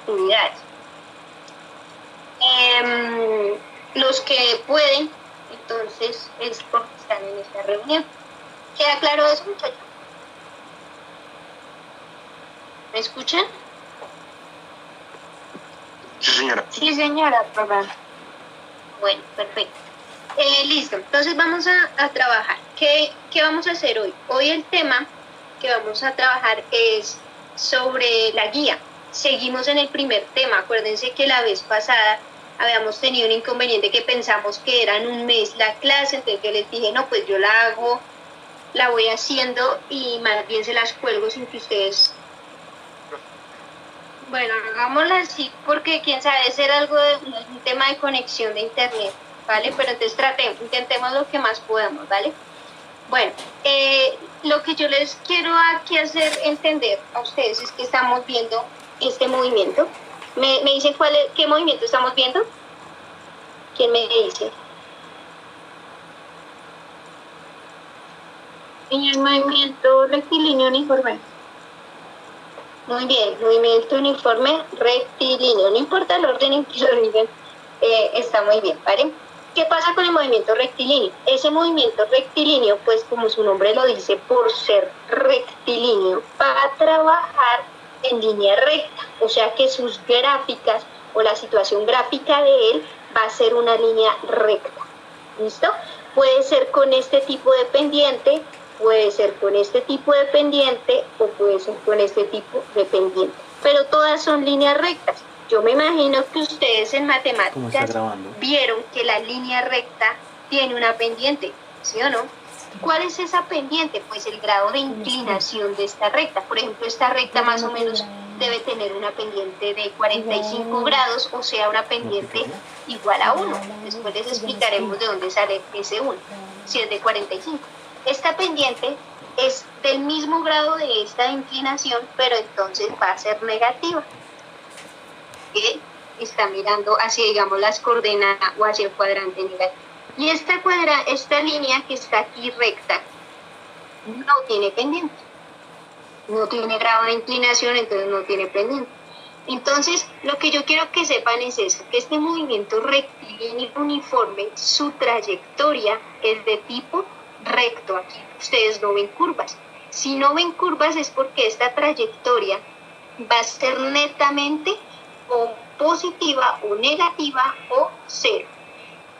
actividades. Los que pueden, entonces, es porque están en esta reunión. ¿Queda claro eso, muchachos? ¿Me escuchan? Sí, señora. Sí, señora, perdón. Bueno, perfecto. Listo, entonces vamos a trabajar. ¿Qué vamos a hacer hoy? Hoy el tema que vamos a trabajar es sobre la guía. Seguimos en el primer tema. Acuérdense que la vez pasada habíamos tenido un inconveniente que pensamos que era en un mes la clase, entonces yo les dije, no, pues yo la hago, la voy haciendo y más bien se las cuelgo sin que ustedes... Bueno, hagámosla así porque quién sabe, ser algo de un tema de conexión de internet, ¿vale? Pero entonces intentemos lo que más podamos, ¿vale? Bueno, lo que yo les quiero aquí hacer entender a ustedes es que estamos viendo este movimiento. ¿Me dicen qué movimiento estamos viendo? ¿Quién me dice? En el movimiento rectilíneo uniforme. Muy bien, movimiento uniforme rectilíneo. No importa el orden en que lo digan, está muy bien, ¿vale? ¿Qué pasa con el movimiento rectilíneo? Ese movimiento rectilíneo, pues como su nombre lo dice, por ser rectilíneo, va a trabajar en línea recta. O sea que sus gráficas o la situación gráfica de él va a ser una línea recta. ¿Listo? Puede ser con este tipo de pendiente, puede ser con este tipo de pendiente o puede ser con este tipo de pendiente. Pero todas son líneas rectas. Yo me imagino que ustedes en matemáticas vieron que la línea recta tiene una pendiente, ¿sí o no? ¿Cuál es esa pendiente? Pues el grado de inclinación de esta recta. Por ejemplo, esta recta más o menos debe tener una pendiente de 45 grados, o sea, una pendiente igual a 1. Después les explicaremos de dónde sale ese 1, si es de 45. Esta pendiente es del mismo grado de esta inclinación, pero entonces va a ser negativa. ¿Okay? Está mirando hacia, digamos, las coordenadas o hacia el cuadrante negativo. Y esta línea que está aquí recta no tiene pendiente. No tiene grado de inclinación, entonces no tiene pendiente. Entonces, lo que yo quiero que sepan es eso, que este movimiento rectilíneo uniforme, su trayectoria es de tipo recto. Aquí ustedes no ven curvas. Si no ven curvas es porque esta trayectoria va a ser netamente o positiva o negativa o cero.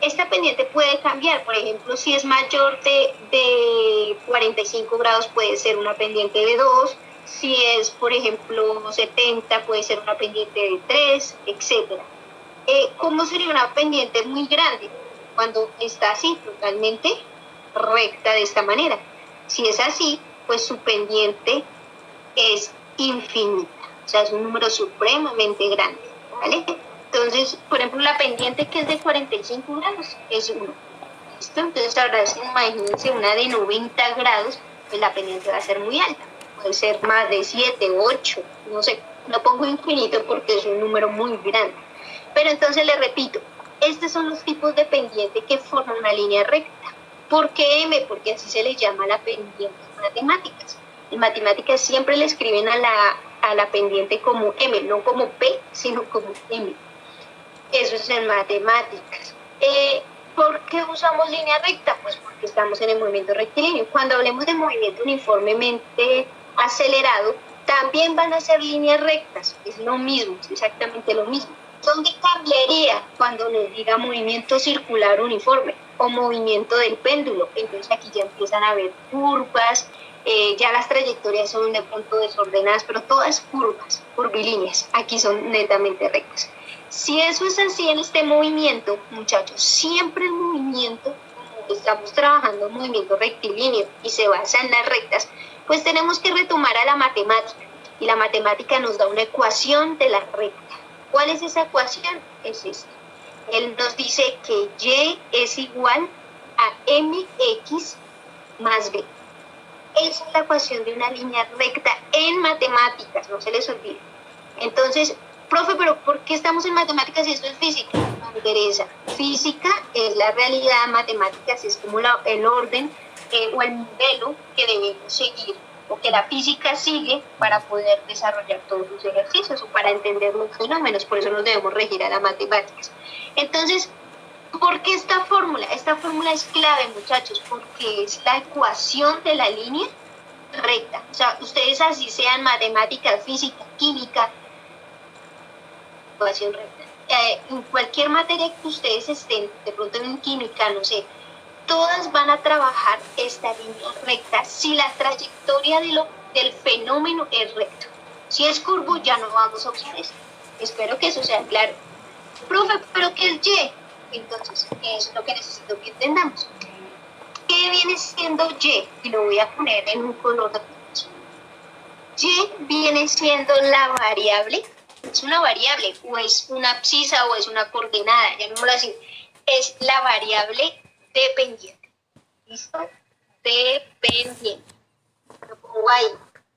Esta pendiente puede cambiar, por ejemplo, si es mayor de 45 grados puede ser una pendiente de 2, si es, por ejemplo, 70 puede ser una pendiente de 3, etc. ¿Cómo sería una pendiente muy grande? Cuando está así, totalmente recta de esta manera. Si es así, pues su pendiente es infinita, o sea, es un número supremamente grande, ¿vale? Entonces, por ejemplo, la pendiente que es de 45 grados es 1. ¿Listo? Entonces, ahora imagínense una de 90 grados, pues la pendiente va a ser muy alta. Puede ser más de 7, 8, no sé. No pongo infinito porque es un número muy grande. Pero entonces les repito, estos son los tipos de pendiente que forman una línea recta. ¿Por qué M? Porque así se le llama a la pendiente en matemáticas. En matemáticas siempre le escriben a la pendiente como M, no como P, sino como M. Eso es en matemáticas. ¿Por qué usamos línea recta? Pues porque estamos en el movimiento rectilíneo. Cuando hablemos de movimiento uniformemente acelerado, también van a ser líneas rectas. Es lo mismo, es exactamente lo mismo. ¿Dónde cambiaría cuando nos diga movimiento circular uniforme o movimiento del péndulo? Entonces aquí ya empiezan a haber curvas, ya las trayectorias son de pronto desordenadas, pero todas curvas, curvilíneas. Aquí son netamente rectas. Si eso es así en este movimiento, muchachos, siempre el movimiento, como estamos trabajando en movimiento rectilíneo y se basa en las rectas, pues tenemos que retomar a la matemática. Y la matemática nos da una ecuación de la recta. ¿Cuál es esa ecuación? Es esta. Él nos dice que Y es igual a mx más b. Esa es la ecuación de una línea recta en matemáticas, no se les olvide. Entonces, profe, ¿pero por qué estamos en matemáticas y esto es física? No me interesa. Física es la realidad, matemáticas es como el orden o el modelo que debemos seguir o que la física sigue para poder desarrollar todos los ejercicios o para entender los fenómenos, por eso nos debemos regir a las matemáticas. Entonces, ¿por qué esta fórmula? Esta fórmula es clave, muchachos, porque es la ecuación de la línea recta. O sea, ustedes así sean matemáticas, física, química, ecuación recta. En cualquier materia que ustedes estén, de pronto en química, no sé, todas van a trabajar esta línea recta si la trayectoria del fenómeno es recto. Si es curvo, ya no vamos a usar eso. Espero que eso sea claro. Profe, ¿pero qué es Y? Entonces, eso es lo que necesito que entendamos. ¿Qué viene siendo Y? Y lo voy a poner en un color de Y viene siendo la variable, es una variable, o es una abscisa, o es una coordenada, llamémoslo así, es la variable dependiente. ¿Listo? Dependiente. Lo pongo ahí,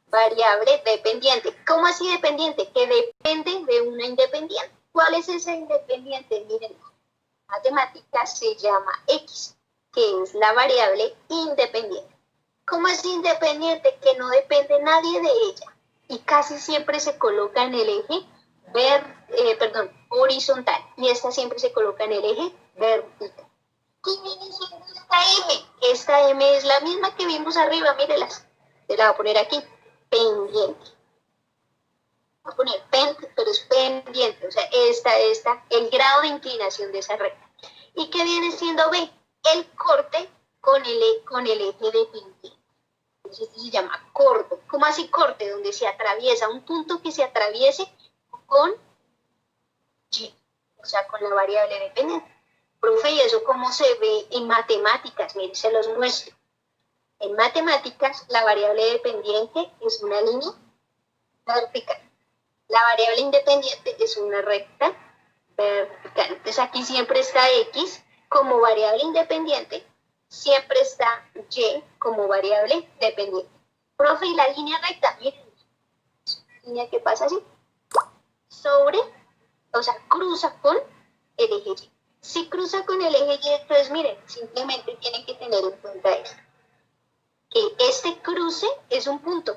variable dependiente. ¿Cómo así dependiente? Que depende de una independiente. ¿Cuál es esa independiente? Miren, matemática se llama X, que es la variable independiente. ¿Cómo es independiente? Que no depende nadie de ella y casi siempre se coloca en el eje horizontal y esta siempre se coloca en el eje vertical. ¿Qué viene siendo esta M? Esta M es la misma que vimos arriba, mírelas. Se la voy a poner aquí, pendiente. Voy a poner pero es pendiente, o sea, el grado de inclinación de esa recta. ¿Y qué viene siendo B? El corte con el eje de pendiente. Entonces esto se llama corte. ¿Cómo así corte? Donde se atraviesa, un punto que se atraviese con Y, o sea, con la variable dependiente. Profe, ¿y eso cómo se ve en matemáticas? Miren, se los muestro. En matemáticas, la variable dependiente es una línea vertical. La variable independiente es una recta vertical. Entonces aquí siempre está X como variable independiente, siempre está Y como variable dependiente. Profe, ¿y la línea recta? Miren, línea que pasa así, o sea, cruza con el eje Y. Si cruza con el eje Y, entonces miren, simplemente tienen que tener en cuenta esto, que este cruce es un punto.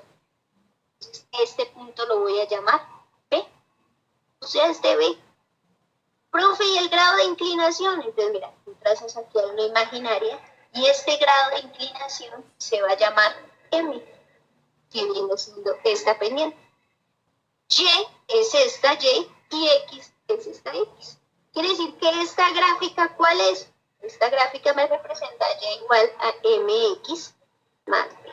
Este punto lo voy a llamar B, o sea, este B. Profe, ¿y el grado de inclinación? Entonces, mira, tú trazas aquí a una imaginaria y este grado de inclinación se va a llamar M, que viene siendo esta pendiente. Y es esta Y y X es esta X. Quiere decir que esta gráfica, ¿cuál es? Esta gráfica me representa Y igual a MX más B.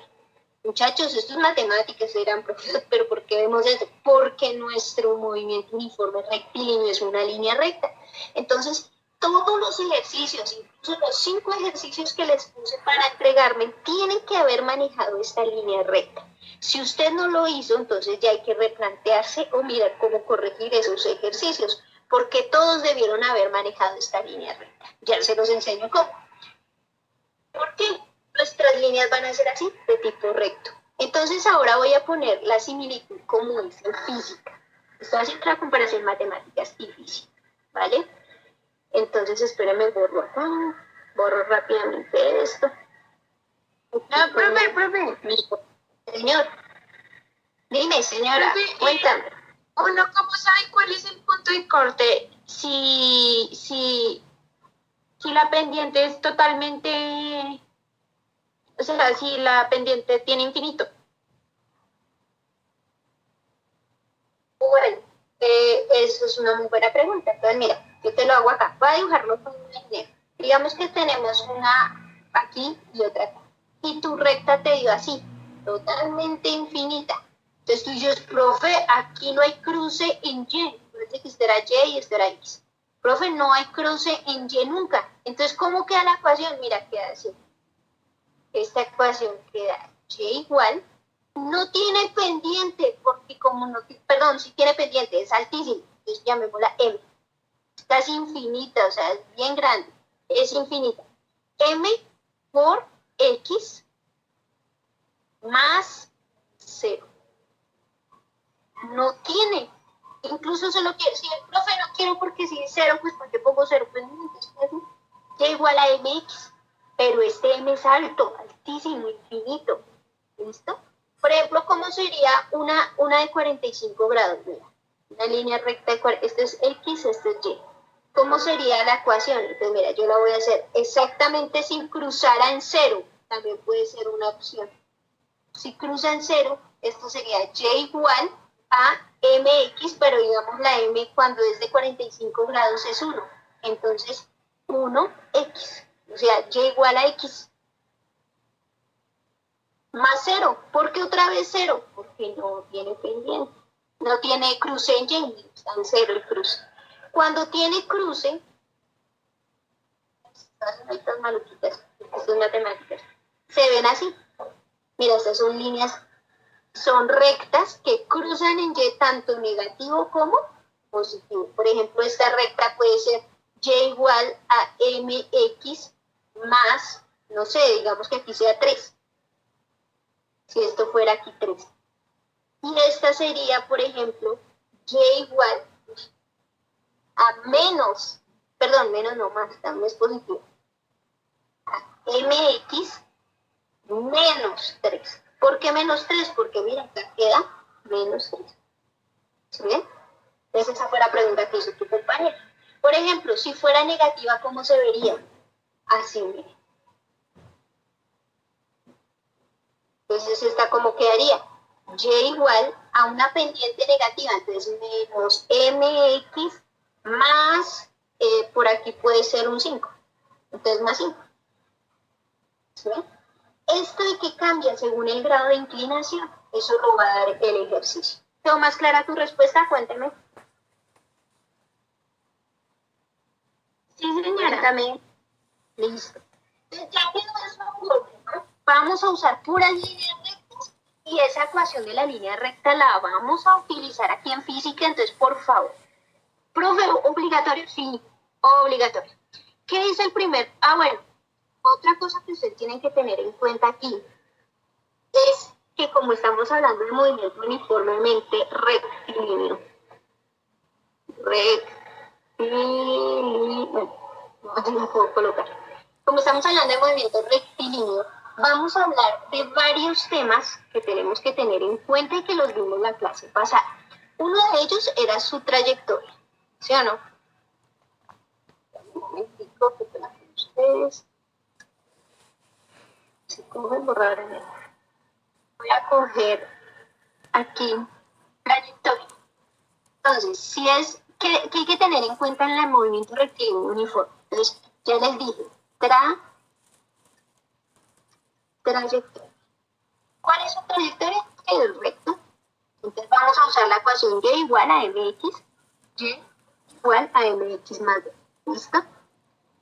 Muchachos, esto es matemáticas, dirán, pero ¿por qué vemos esto? Porque nuestro movimiento uniforme rectilíneo es una línea recta. Entonces, todos los ejercicios, incluso los 5 ejercicios que les puse para entregarme, tienen que haber manejado esta línea recta. Si usted no lo hizo, entonces ya hay que replantearse o mirar cómo corregir esos ejercicios, porque todos debieron haber manejado esta línea recta. Ya se los enseño cómo. ¿Por qué? Nuestras líneas van a ser así, de tipo recto. Entonces ahora voy a poner la similitud como es en física. Esto hace otra comparación matemáticas y física, ¿vale? Entonces espérenme, borro rápidamente esto. No, profe. Señor, dime, señora, Profe, cuéntame. ¿Uno cómo sabe cuál es el punto de corte? Si la pendiente es totalmente, o sea, si la pendiente tiene infinito. Bueno, eso es una muy buena pregunta. Entonces, mira, yo te lo hago acá. Voy a dibujarlo con una línea. Digamos que tenemos una aquí y otra acá. Y tu recta te dio así, totalmente infinita. Entonces tú dices, profe, aquí no hay cruce en Y. Parece que esto era Y y esto era X. Profe, no hay cruce en Y nunca. Entonces, ¿cómo queda la ecuación? Mira, queda así. Esta ecuación queda Y igual, no tiene pendiente, porque como no, perdón, sí tiene pendiente, es altísimo, entonces llamémosla M. Es casi infinita, o sea, es bien grande, es infinita. M por X más 0. No tiene. Incluso solo quiero, si el profe no quiero porque si es 0, pues ¿por qué pongo 0? Pues Y igual a MX, pero este M es alto, altísimo, infinito. ¿Listo? Por ejemplo, ¿cómo sería una de 45 grados? Mira, una línea recta de 40, este es X, este es Y. ¿Cómo sería la ecuación? Entonces, mira, yo la voy a hacer exactamente si cruzara en cero. También puede ser una opción. Si cruza en cero, esto sería Y igual a MX, pero digamos la M cuando es de 45 grados es 1. Entonces, 1X. O sea, Y igual a X. Más 0. ¿Por qué otra vez 0? Porque no tiene pendiente. No tiene cruce en Y, está en 0 el cruce. Cuando tiene cruce, estas maluquitas, estas matemáticas, se ven así. Mira, estas son líneas, son rectas que cruzan en Y tanto negativo como positivo. Por ejemplo, esta recta puede ser Y igual a MX más, no sé, digamos que aquí sea 3. Si esto fuera aquí 3. Y esta sería, por ejemplo, Y igual a menos, perdón, menos no más, también es positivo, a MX menos 3. ¿Por qué menos 3? Porque mira, acá queda menos 3. ¿Sí ven? Entonces esa fue la pregunta que hizo tu compañero. Por ejemplo, si fuera negativa, ¿cómo se vería? Así, mire. Entonces esta, ¿cómo quedaría? Y igual a una pendiente negativa, entonces menos MX más, por aquí puede ser un 5. Entonces más 5. ¿Sí ven? Esto de que cambia según el grado de inclinación, eso lo va a dar el ejercicio. ¿Quedó más clara tu respuesta? Cuénteme. Sí, señora. Cuéntame. Listo. Entonces, ya que no es un problema, vamos a usar puras líneas rectas y esa ecuación de la línea recta la vamos a utilizar aquí en física, entonces por favor. Profe, ¿obligatorio? Sí, obligatorio. ¿Qué dice el primer? Bueno, otra cosa que ustedes tienen que tener en cuenta aquí es que como estamos hablando de movimiento uniformemente rectilíneo, no puedo colocar. Como estamos hablando de movimiento rectilíneo, vamos a hablar de varios temas que tenemos que tener en cuenta y que los vimos la clase pasada. Uno de ellos era su trayectoria, ¿sí o no? Un momentico que te la con ustedes. Si cogen borrar en el... Voy a coger aquí trayectoria. Entonces, si es que hay que tener en cuenta en el movimiento rectilíneo uniforme. Entonces, ya les dije, trayectoria. ¿Cuál es su trayectoria? El recto. Entonces vamos a usar la ecuación Y igual a MX, Y igual a MX más B. ¿Listo?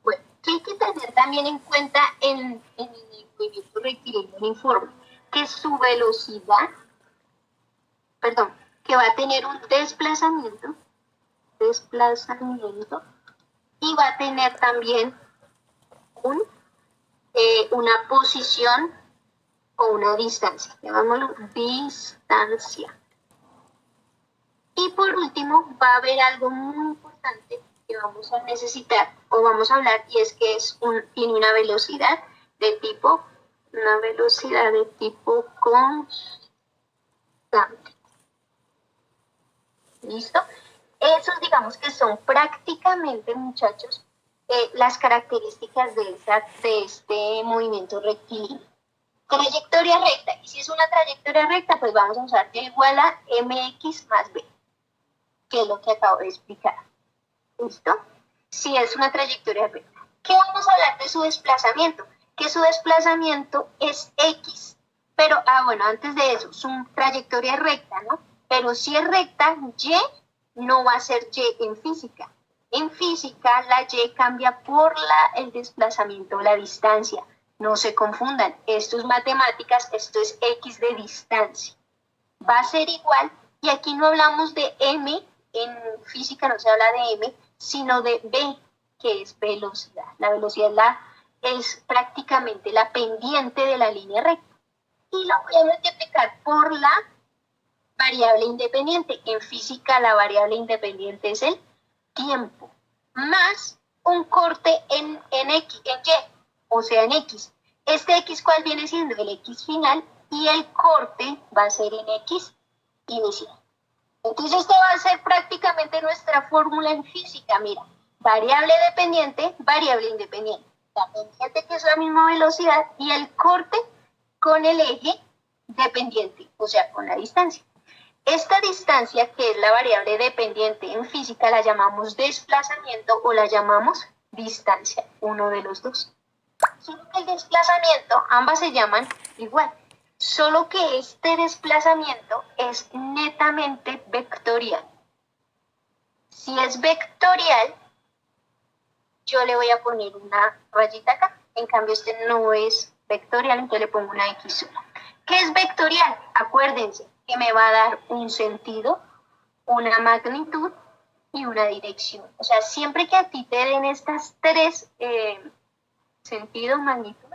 Bueno, ¿qué hay que tener también en cuenta en el movimiento rectilíneo uniforme? Que su velocidad, que va a tener un desplazamiento, y va a tener también una posición o una distancia, llamámoslo distancia. Y por último, va a haber algo muy importante que vamos a necesitar o vamos a hablar, y es que tiene una velocidad de tipo constante. ¿Listo? Esos digamos que son prácticamente, muchachos, las características de este movimiento rectilíneo. Trayectoria recta. Y si es una trayectoria recta, pues vamos a usar Y igual a MX más B, que es lo que acabo de explicar. ¿Listo? Si es una trayectoria recta. ¿Qué vamos a hablar de su desplazamiento? Que su desplazamiento es X. Pero, bueno, antes de eso, su trayectoria es recta, ¿no? Pero si es recta, Y no va a ser Y en física. En física, la Y cambia por el desplazamiento, la distancia. No se confundan, esto es matemáticas, esto es X de distancia. Va a ser igual, y aquí no hablamos de M, en física no se habla de M, sino de B, que es velocidad. La velocidad es prácticamente la pendiente de la línea recta. Y lo voy a multiplicar por la variable independiente. En física la variable independiente es el tiempo, más un corte en Y, o sea, en X. Este X, ¿cuál viene siendo? El X final, y el corte va a ser en X inicial. Entonces esto va a ser prácticamente nuestra fórmula en física, mira, variable dependiente, variable independiente. La pendiente que es la misma velocidad y el corte con el eje dependiente, o sea, con la distancia. Esta distancia, que es la variable dependiente en física, la llamamos desplazamiento o la llamamos distancia, uno de los dos. Solo que el desplazamiento, ambas se llaman igual, solo que este desplazamiento es netamente vectorial. Si es vectorial, yo le voy a poner una rayita acá, en cambio este no es vectorial, entonces le pongo una X1. ¿Qué es vectorial? Acuérdense que me va a dar un sentido, una magnitud y una dirección. O sea, siempre que a ti te den estas tres sentido, magnitud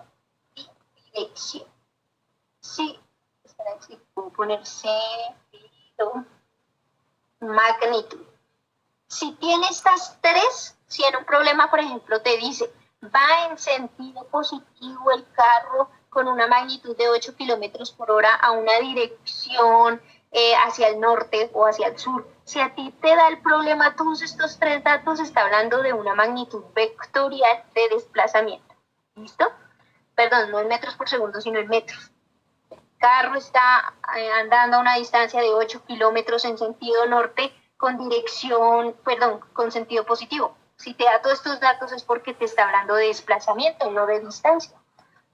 y dirección. Sí, espera, si puedo poner sentido, magnitud. Si tiene estas tres, si en un problema, por ejemplo, te dice, va en sentido positivo el carro con una magnitud de 8 kilómetros por hora a una dirección hacia el norte o hacia el sur. Si a ti te da el problema, todos estos tres datos, está hablando de una magnitud vectorial de desplazamiento. ¿Listo? Perdón, no en metros por segundo, sino en metros. El carro está andando a una distancia de 8 kilómetros en sentido norte con dirección, perdón, con sentido positivo. Si te da todos estos datos es porque te está hablando de desplazamiento, no de distancia.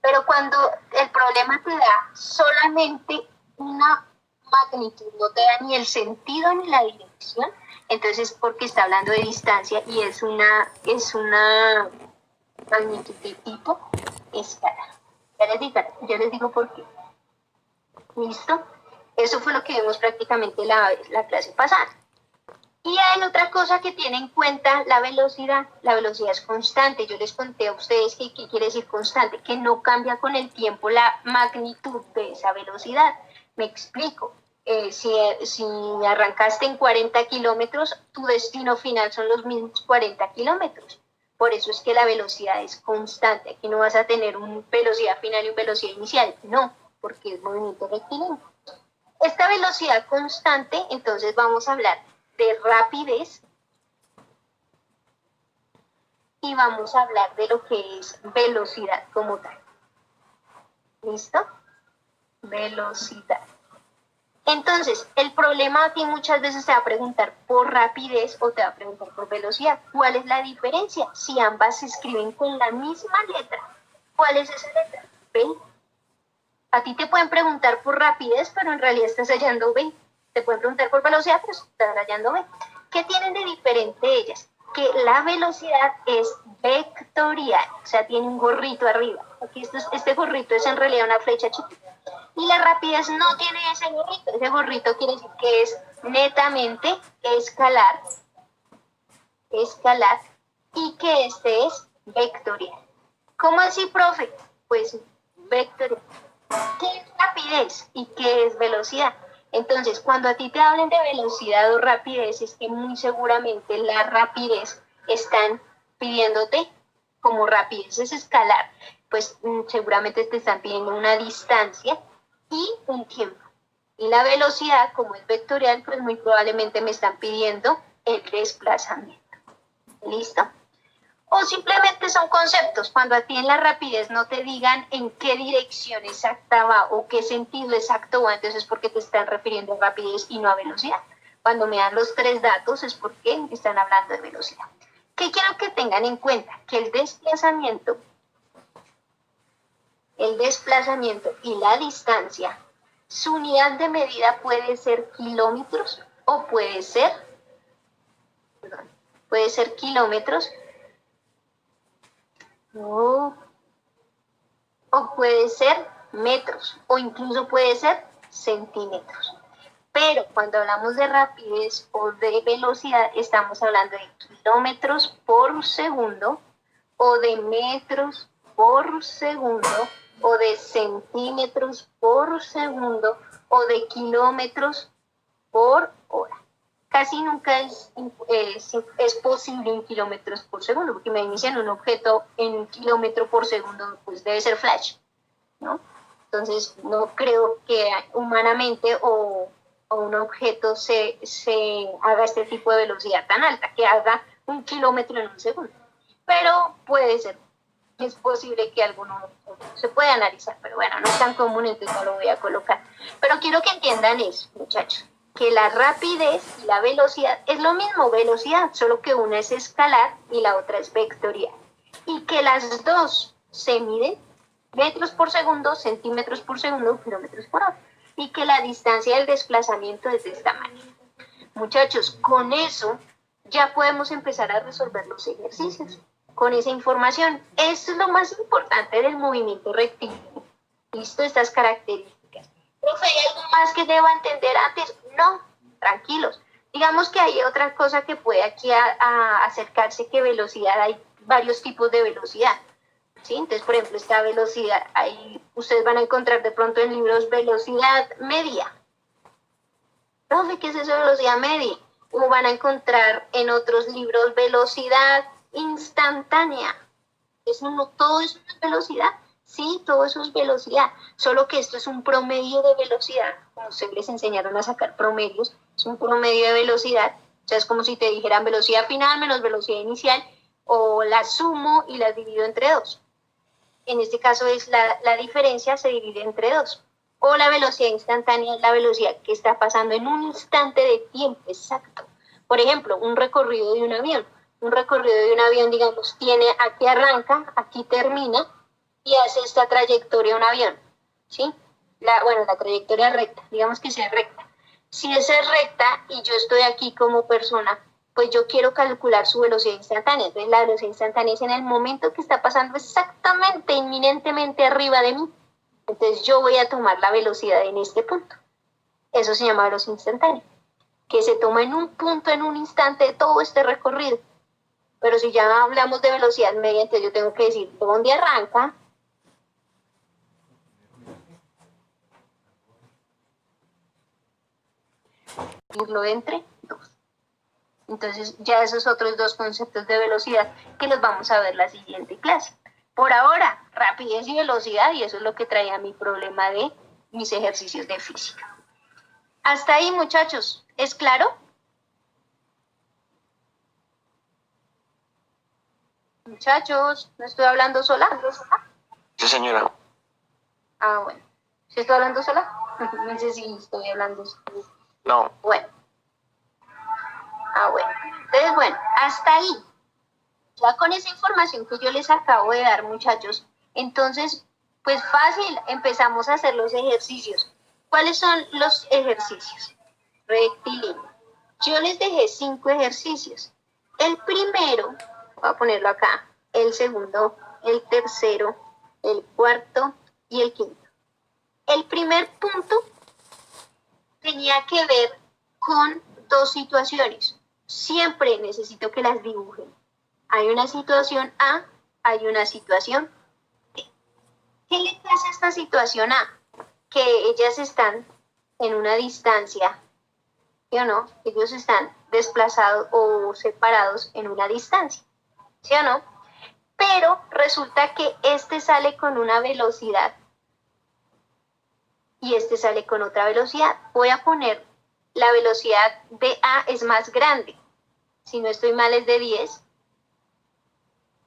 Pero cuando el problema te da solamente una magnitud, no te da ni el sentido ni la dirección, entonces es porque está hablando de distancia y es una magnitud de tipo escalar. Ya les digo por qué. ¿Listo? Eso fue lo que vimos prácticamente la clase pasada. Y hay otra cosa que tiene en cuenta la velocidad. La velocidad es constante. Yo les conté a ustedes que ¿qué quiere decir constante? Que no cambia con el tiempo la magnitud de esa velocidad. Me explico. Si arrancaste en 40 kilómetros, tu destino final son los mismos 40 kilómetros. Por eso es que la velocidad es constante. Aquí no vas a tener una velocidad final y una velocidad inicial. No, porque es movimiento rectilíneo. Esta velocidad constante, entonces vamos a hablar de rapidez y vamos a hablar de lo que es velocidad como tal. ¿Listo? Velocidad. Entonces, el problema aquí muchas veces te va a preguntar por rapidez o te va a preguntar por velocidad. ¿Cuál es la diferencia? Si ambas se escriben con la misma letra, ¿cuál es esa letra? B. A ti te pueden preguntar por rapidez, pero en realidad estás hallando B. Te pueden preguntar por velocidad, pero estás hallando B. ¿Qué tienen de diferente ellas? Que la velocidad es vectorial, o sea, tiene un gorrito arriba. Aquí este gorrito es en realidad una flecha chiquita. Y la rapidez no tiene ese gorrito. Ese gorrito quiere decir que es netamente escalar, y que este es vectorial. ¿Cómo así, profe? Pues vectorial. ¿Qué es rapidez y qué es velocidad? Entonces, cuando a ti te hablen de velocidad o rapidez, es que muy seguramente la rapidez están pidiéndote como rapidez es escalar, pues seguramente te están pidiendo una distancia y un tiempo. Y la velocidad, como es vectorial, pues muy probablemente me están pidiendo el desplazamiento. ¿Listo? O simplemente son conceptos. Cuando a ti en la rapidez no te digan en qué dirección exacta va o qué sentido exacto va, entonces es porque te están refiriendo a rapidez y no a velocidad. Cuando me dan los tres datos es porque están hablando de velocidad. ¿Qué quiero que tengan en cuenta? Que el desplazamiento y la distancia, su unidad de medida puede ser kilómetros o puede ser kilómetros o puede ser metros o incluso puede ser centímetros. Pero cuando hablamos de rapidez o de velocidad, estamos hablando de kilómetros por segundo o de metros por segundo o de centímetros por segundo o de kilómetros por hora. Casi nunca es posible en kilómetros por segundo, porque me inician un objeto en kilómetro por segundo, pues debe ser flash, ¿no? Entonces, no creo que humanamente o un objeto se haga este tipo de velocidad tan alta, que haga 1 kilómetro en un segundo. Pero puede ser, es posible que alguno se pueda analizar, pero bueno, no es tan común, entonces no lo voy a colocar. Pero quiero que entiendan eso, muchachos, que la rapidez y la velocidad es lo mismo, velocidad, solo que una es escalar y la otra es vectorial. Y que las dos se miden metros por segundo, centímetros por segundo, kilómetros por hora. Y que la distancia del desplazamiento es de esta manera. Muchachos, con eso ya podemos empezar a resolver los ejercicios. Con esa información, eso es lo más importante del movimiento rectilíneo. ¿Listo? Estas características. Profe, ¿hay algo más que deba entender antes? No, tranquilos. Digamos que hay otra cosa que puede aquí a acercarse, que velocidad, hay varios tipos de velocidad. ¿Sí? Entonces, por ejemplo, esta velocidad, ahí ustedes van a encontrar de pronto en libros velocidad media. Profe, ¿qué es eso de velocidad media? O van a encontrar en otros libros velocidad instantánea. Eso no, todo eso es velocidad. Sí, todo eso es velocidad. Solo que esto es un promedio de velocidad. Como ustedes les enseñaron a sacar promedios, es un promedio de velocidad. O sea, es como si te dijeran velocidad final menos velocidad inicial, o las sumo y las divido entre 2. En este caso es la diferencia se divide entre 2. O la velocidad instantánea es la velocidad que está pasando en un instante de tiempo exacto. Por ejemplo, un recorrido de un avión. Un recorrido de un avión, digamos, tiene aquí arranca, aquí termina y hace esta trayectoria un avión. ¿Sí? La trayectoria recta, digamos que sea recta. Si esa es recta y yo estoy aquí como persona, pues yo quiero calcular su velocidad instantánea. Entonces la velocidad instantánea es en el momento que está pasando exactamente, inminentemente arriba de mí. Entonces yo voy a tomar la velocidad en este punto. Eso se llama velocidad instantánea, que se toma en un punto, en un instante de todo este recorrido. Pero si ya hablamos de velocidad media, entonces yo tengo que decir dónde arranca, irlo entre 2. Entonces ya esos otros dos conceptos de velocidad que los vamos a ver la siguiente clase. Por ahora, rapidez y velocidad, y eso es lo que traía mi problema de mis ejercicios de física. Hasta ahí, muchachos, ¿es claro? Muchachos, ¿no estoy hablando sola? Sí, señora. Ah, bueno. ¿Sí estoy hablando sola? No sé si estoy hablando sola. No. Bueno. Ah, bueno. Entonces, bueno, hasta ahí. Ya con esa información que yo les acabo de dar, muchachos, entonces, pues fácil, empezamos a hacer los ejercicios. ¿Cuáles son los ejercicios? Rectilíneo. Yo les dejé 5 ejercicios. El primero, voy a ponerlo acá, el segundo, el tercero, el cuarto y el quinto. El primer punto tenía que ver con 2 situaciones. Siempre necesito que las dibujen. Hay una situación A, hay una situación B. ¿Qué le pasa a esta situación A? Que ellas están en una distancia, ¿sí o no? Ellos están desplazados o separados en una distancia, ¿sí o no? Pero resulta que este sale con una velocidad y este sale con otra velocidad. Voy a poner la velocidad de A es más grande. Si no estoy mal es de 10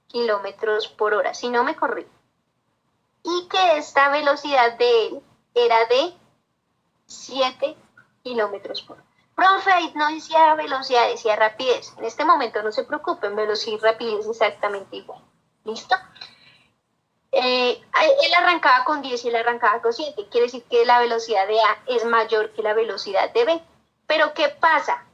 kilómetros por hora, si no me corrí. Y que esta velocidad de él era de 7 kilómetros por hora. Profe, no decía velocidad, decía rapidez. En este momento no se preocupen, velocidad y rapidez es exactamente igual. ¿Listo? Él arrancaba con 10 y él arrancaba con 7. Quiere decir que la velocidad de A es mayor que la velocidad de B. Pero ¿qué pasa?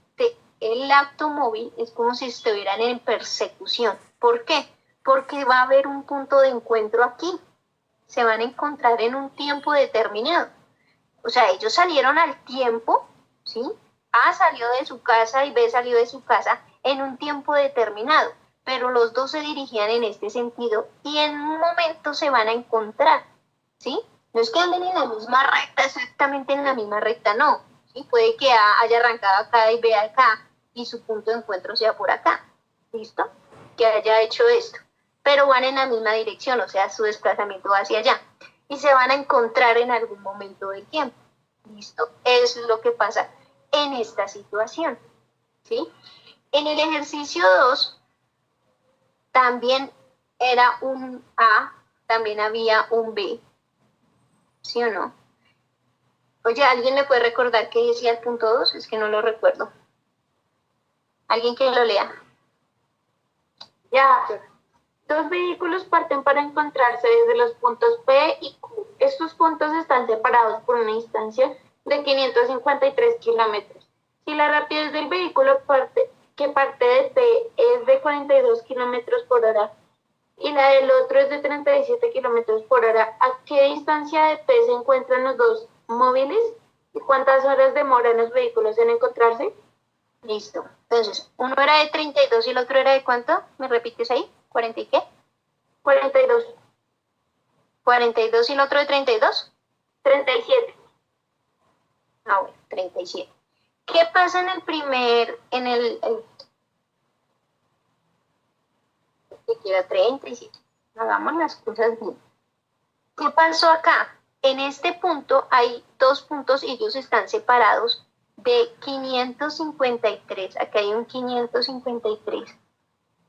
El automóvil es como si estuvieran en persecución. ¿Por qué? Porque va a haber un punto de encuentro aquí. Se van a encontrar en un tiempo determinado. O sea, ellos salieron al tiempo, ¿sí? A salió de su casa y B salió de su casa en un tiempo determinado, pero los dos se dirigían en este sentido y en un momento se van a encontrar, ¿sí? No es que anden en la misma recta, exactamente en la misma recta, no. ¿Sí? Puede que A haya arrancado acá y B acá y su punto de encuentro sea por acá, ¿listo? Que haya hecho esto, pero van en la misma dirección, o sea, su desplazamiento va hacia allá. y se van a encontrar en algún momento del tiempo. ¿Listo? Eso es lo que pasa en esta situación. ¿Sí? En el ejercicio 2 también era un A, también había un B. ¿Sí o no? Oye, ¿alguien me puede recordar qué decía el punto 2? Es que no lo recuerdo. ¿Alguien que lo lea? Ya, dos vehículos parten para encontrarse desde los puntos P y Q. Estos puntos están separados por una distancia de 553 kilómetros. Si la rapidez del vehículo que parte de P es de 42 kilómetros por hora y la del otro es de 37 kilómetros por hora, ¿a qué distancia de P se encuentran los dos móviles? ¿Y cuántas horas demoran los vehículos en encontrarse? Listo. Entonces, uno era de 32 y el otro era de ¿cuánto? ¿Me repites ahí? ¿40 y qué? 42. 42 y el otro de 32. 37. Ah, bueno, 37. ¿Qué pasa en que quiera 37? Hagamos las cosas bien. ¿Qué pasó acá? En este punto hay dos puntos y ellos están separados de 553. Acá hay un 553,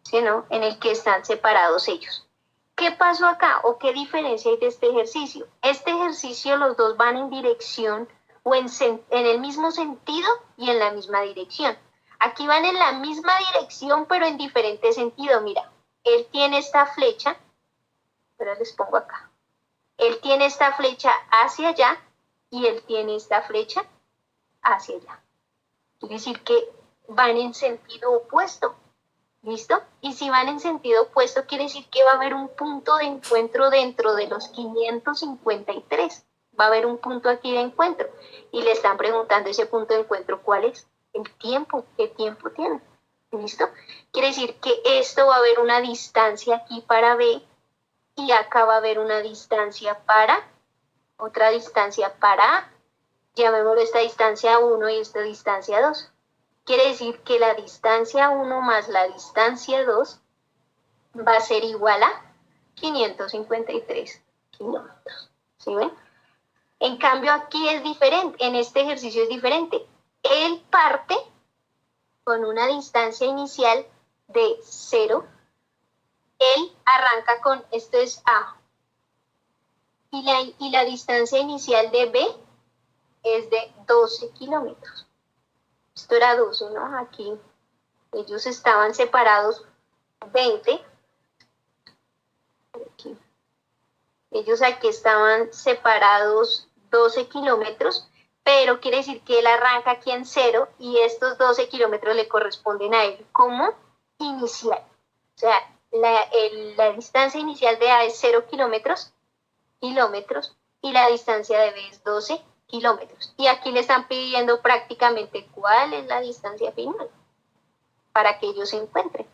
¿sí, no? En el que están separados ellos. ¿Qué pasó acá o qué diferencia hay de este ejercicio? Este ejercicio los dos van en dirección o en el mismo sentido y en la misma dirección. Aquí van en la misma dirección pero en diferente sentido. Mira, él tiene esta flecha, pero les pongo acá. Él tiene esta flecha hacia allá y él tiene esta flecha hacia allá. Quiere decir que van en sentido opuesto. ¿Listo? Y si van en sentido opuesto, quiere decir que va a haber un punto de encuentro dentro de los 553. Va a haber un punto aquí de encuentro. Y le están preguntando ese punto de encuentro, ¿cuál es? El tiempo. ¿Qué tiempo tiene? ¿Listo? Quiere decir que esto va a haber una distancia aquí para B y acá va a haber una distancia para, otra distancia para A. Llamémoslo esta distancia 1 y esta distancia 2. Quiere decir que la distancia 1 más la distancia 2 va a ser igual a 553 kilómetros. ¿Sí ven? En cambio aquí es diferente, en este ejercicio es diferente. Él parte con una distancia inicial de 0. Él arranca con, esto es A. Y la distancia inicial de B es de 12 kilómetros. Esto era 12, ¿no? Aquí ellos estaban separados 20. Aquí. Ellos aquí estaban separados 12 kilómetros, pero quiere decir que él arranca aquí en 0 y estos 12 kilómetros le corresponden a él como inicial. O sea, la distancia inicial de A es 0 kilómetros, y la distancia de B es 12 kilómetros. Y aquí le están pidiendo prácticamente cuál es la distancia final para que ellos se encuentren,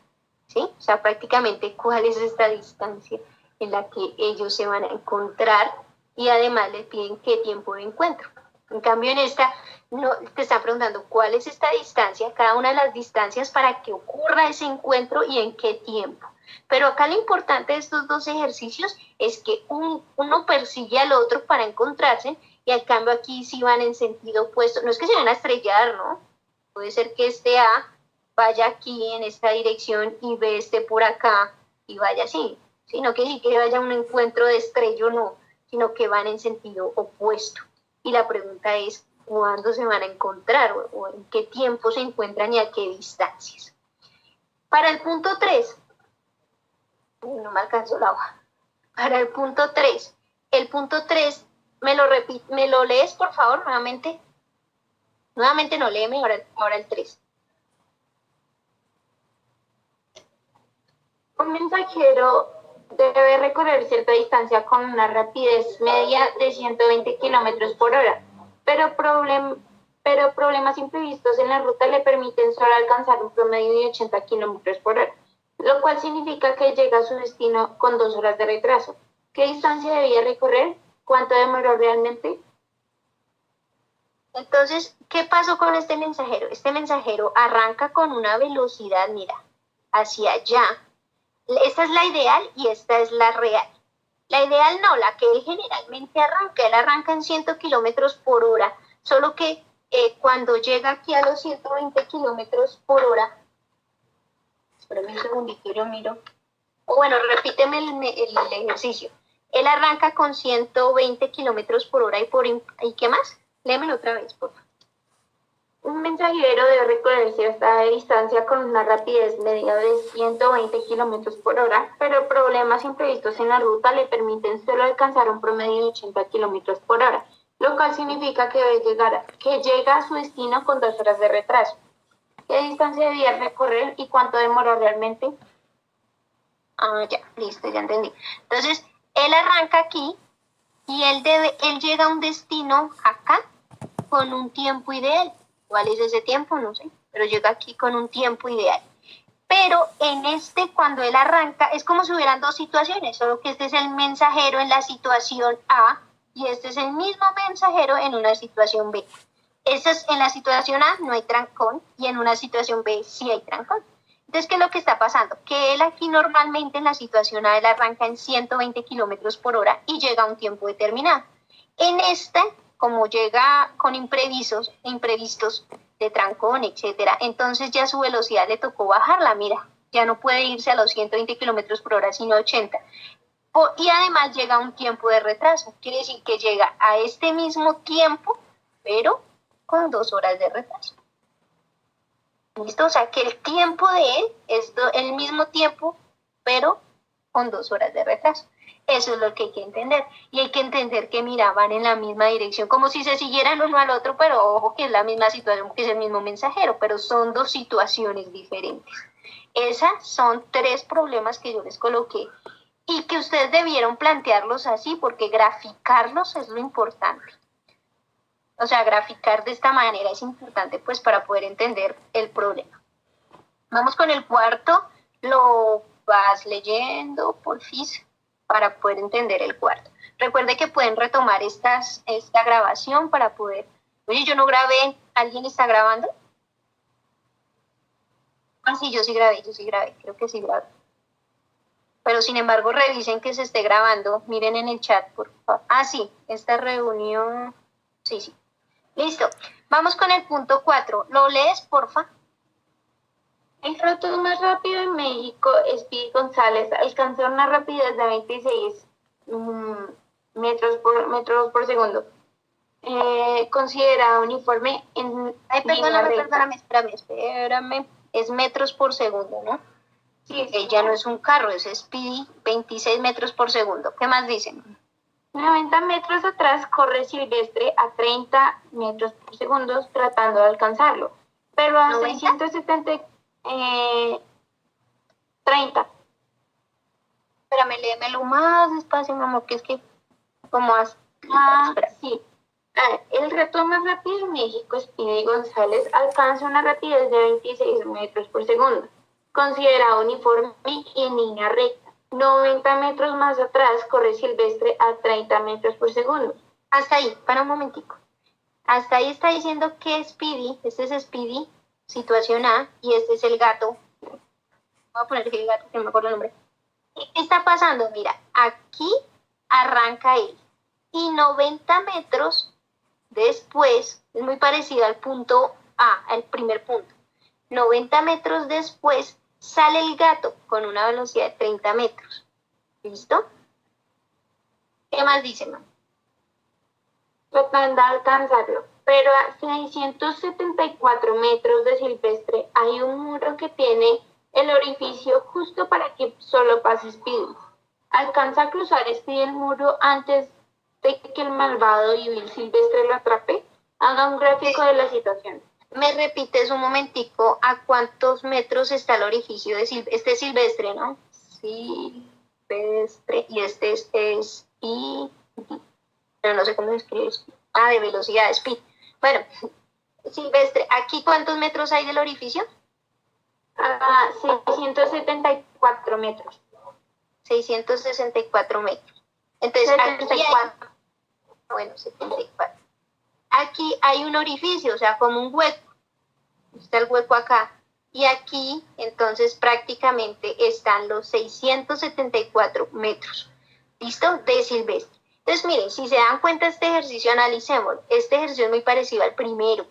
¿sí? O sea, prácticamente cuál es esta distancia en la que ellos se van a encontrar y además le piden qué tiempo de encuentro. En cambio, en esta no, te están preguntando cuál es esta distancia, cada una de las distancias para que ocurra ese encuentro y en qué tiempo. Pero acá lo importante de estos dos ejercicios es que uno persigue al otro para encontrarse y al cambio aquí sí van en sentido opuesto. No es que se van a estrellar, ¿no? Puede ser que este A vaya aquí en esta dirección y B esté por acá y vaya así. ¿Sí? No quiere decir que vaya un encuentro de estrello, no, sino que van en sentido opuesto. Y la pregunta es, ¿cuándo se van a encontrar o en qué tiempo se encuentran y a qué distancias? Para el punto 3, no me alcanzó la hoja. Para el punto 3, ¿me lo lees por favor nuevamente? Nuevamente no, léeme ahora el 3. Un mensajero debe recorrer cierta distancia con una rapidez media de 120 kilómetros por hora, pero problemas imprevistos en la ruta le permiten solo alcanzar un promedio de 80 kilómetros por hora, lo cual significa que llega a su destino con 2 horas de retraso. ¿Qué distancia debía recorrer? ¿Cuánto demoró realmente? Entonces, ¿qué pasó con este mensajero? Este mensajero arranca con una velocidad, mira, hacia allá. Esta es la ideal y esta es la real. La ideal no, la que él generalmente arranca, él arranca en 100 kilómetros por hora, solo que cuando llega aquí a los 120 kilómetros por hora, espérame un segundito, yo miro, o bueno, repíteme el ejercicio. Él arranca con 120 kilómetros por hora ¿y qué más? Léemelo otra vez, por favor. Un mensajero debe recorrer cierta distancia con una rapidez media de 120 kilómetros por hora, pero problemas imprevistos en la ruta le permiten solo alcanzar un promedio de 80 kilómetros por hora, lo cual significa que llega a su destino con 2 horas de retraso. ¿Qué distancia debía recorrer y cuánto demoró realmente? Ya, listo, ya entendí. Entonces, él arranca aquí y él llega a un destino acá con un tiempo ideal. ¿Cuál es ese tiempo? No sé, pero llega aquí con un tiempo ideal. Pero cuando él arranca, es como si hubieran dos situaciones, solo que este es el mensajero en la situación A y este es el mismo mensajero en una situación B. En la situación A no hay trancón y en una situación B sí hay trancón. Entonces, ¿qué es lo que está pasando? Que él aquí normalmente en la situación A, él arranca en 120 kilómetros por hora y llega a un tiempo determinado. En como llega con imprevistos de trancón, etcétera, entonces ya su velocidad le tocó bajarla, mira, ya no puede irse a los 120 kilómetros por hora, sino 80. Y además llega a un tiempo de retraso, quiere decir que llega a este mismo tiempo, pero con 2 horas de retraso. ¿Listo? O sea, que el tiempo de él es el mismo tiempo, pero con 2 horas de retraso. Eso es lo que hay que entender. Y hay que entender que van en la misma dirección, como si se siguieran uno al otro, pero ojo que es la misma situación, que es el mismo mensajero, pero son dos situaciones diferentes. Esas son 3 problemas que yo les coloqué y que ustedes debieron plantearlos así, porque graficarlos es lo importante. O sea, graficar de esta manera es importante pues para poder entender el problema. Vamos con el cuarto, lo vas leyendo, porfis, para poder entender el cuarto. Recuerde que pueden retomar esta grabación para poder... Oye, yo no grabé, ¿alguien está grabando? Ah, sí, yo sí grabé, creo que sí grabé. Pero sin embargo, revisen que se esté grabando, miren en el chat, por favor. Ah, sí, esta reunión, sí. Listo. Vamos con el punto 4. ¿Lo lees, porfa? El rotor más rápido en México, Speedy González, alcanzó una rapidez de 26 metros por segundo. Considerado uniforme en espérame. Es metros por segundo, ¿no? Sí. Ya no es un carro, es Speedy, 26 metros por segundo. ¿Qué más dicen? 90 metros atrás corre Silvestre a 30 metros por segundo tratando de alcanzarlo, pero a 670, 30. Espérame, léemelo más despacio, mi amor, que es que como sí. El reto más rápido en México, Speedy González, alcanza una rapidez de 26 metros por segundo, considerado uniforme y en línea recta. 90 metros más atrás corre Silvestre a 30 metros por segundo. Hasta ahí, para un momentico. Hasta ahí está diciendo que Speedy, este es Speedy, situación A, y este es el gato. Voy a poner que el gato, que no me acuerdo el nombre. ¿Qué está pasando? Mira, aquí arranca él. Y 90 metros después, es muy parecido al punto A, al primer punto. 90 metros después sale el gato con una velocidad de 30 metros. ¿Listo? ¿Qué más dice, man? Tratando de alcanzarlo, pero a 674 metros de Silvestre hay un muro que tiene el orificio justo para que solo pase Speedy. Alcanza a cruzar Speedy el muro antes de que el malvado y vil Silvestre lo atrape. Haga un gráfico de la situación. Me repites un momentico, ¿a cuántos metros está el orificio de Silvestre? Este es Silvestre, ¿no? Silvestre, y este es Speedy. Pero no sé cómo se escribe. De velocidad, Speed. Bueno, Silvestre, ¿aquí cuántos metros hay del orificio? 674 metros. 664 metros. Entonces, 74. Bueno, 74. Aquí hay un orificio, o sea, como un hueco. Está el hueco acá. Y aquí, entonces, prácticamente están los 674 metros. ¿Listo? De silvestre. Entonces, miren, si se dan cuenta este ejercicio, analicémoslo. Este ejercicio es muy parecido al primero.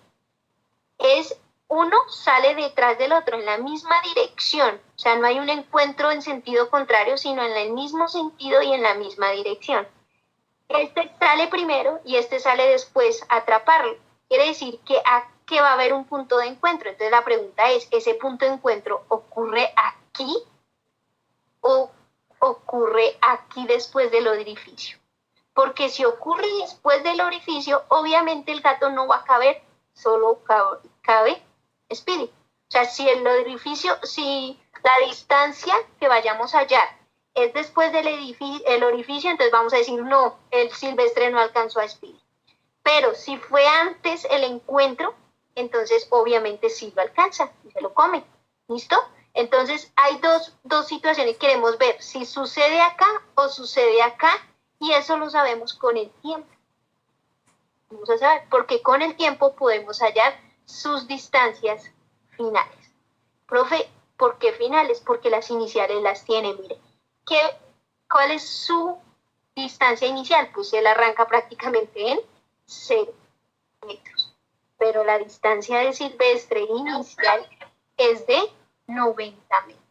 Uno sale detrás del otro en la misma dirección. O sea, no hay un encuentro en sentido contrario, sino en el mismo sentido y en la misma dirección. Este sale primero y este sale después a atraparlo. Quiere decir que va a haber un punto de encuentro. Entonces la pregunta es, ¿ese punto de encuentro ocurre aquí o ocurre aquí después del orificio? Porque si ocurre después del orificio, obviamente el gato no va a caber, solo cabe Speedy. O sea, si el orificio, si la distancia que vayamos a hallar es después del orificio, entonces vamos a decir, no, el silvestre no alcanzó a Speedy. Pero si fue antes el encuentro, entonces obviamente sí lo alcanza y se lo come. ¿Listo? Entonces hay dos situaciones que queremos ver, si sucede acá o sucede acá, y eso lo sabemos con el tiempo. Vamos a saber, porque con el tiempo podemos hallar sus distancias finales. Profe, ¿por qué finales? Porque las iniciales las tiene, mire. ¿Cuál es su distancia inicial? Pues él arranca prácticamente en 0 metros. Pero la distancia de silvestre inicial es de 90 metros.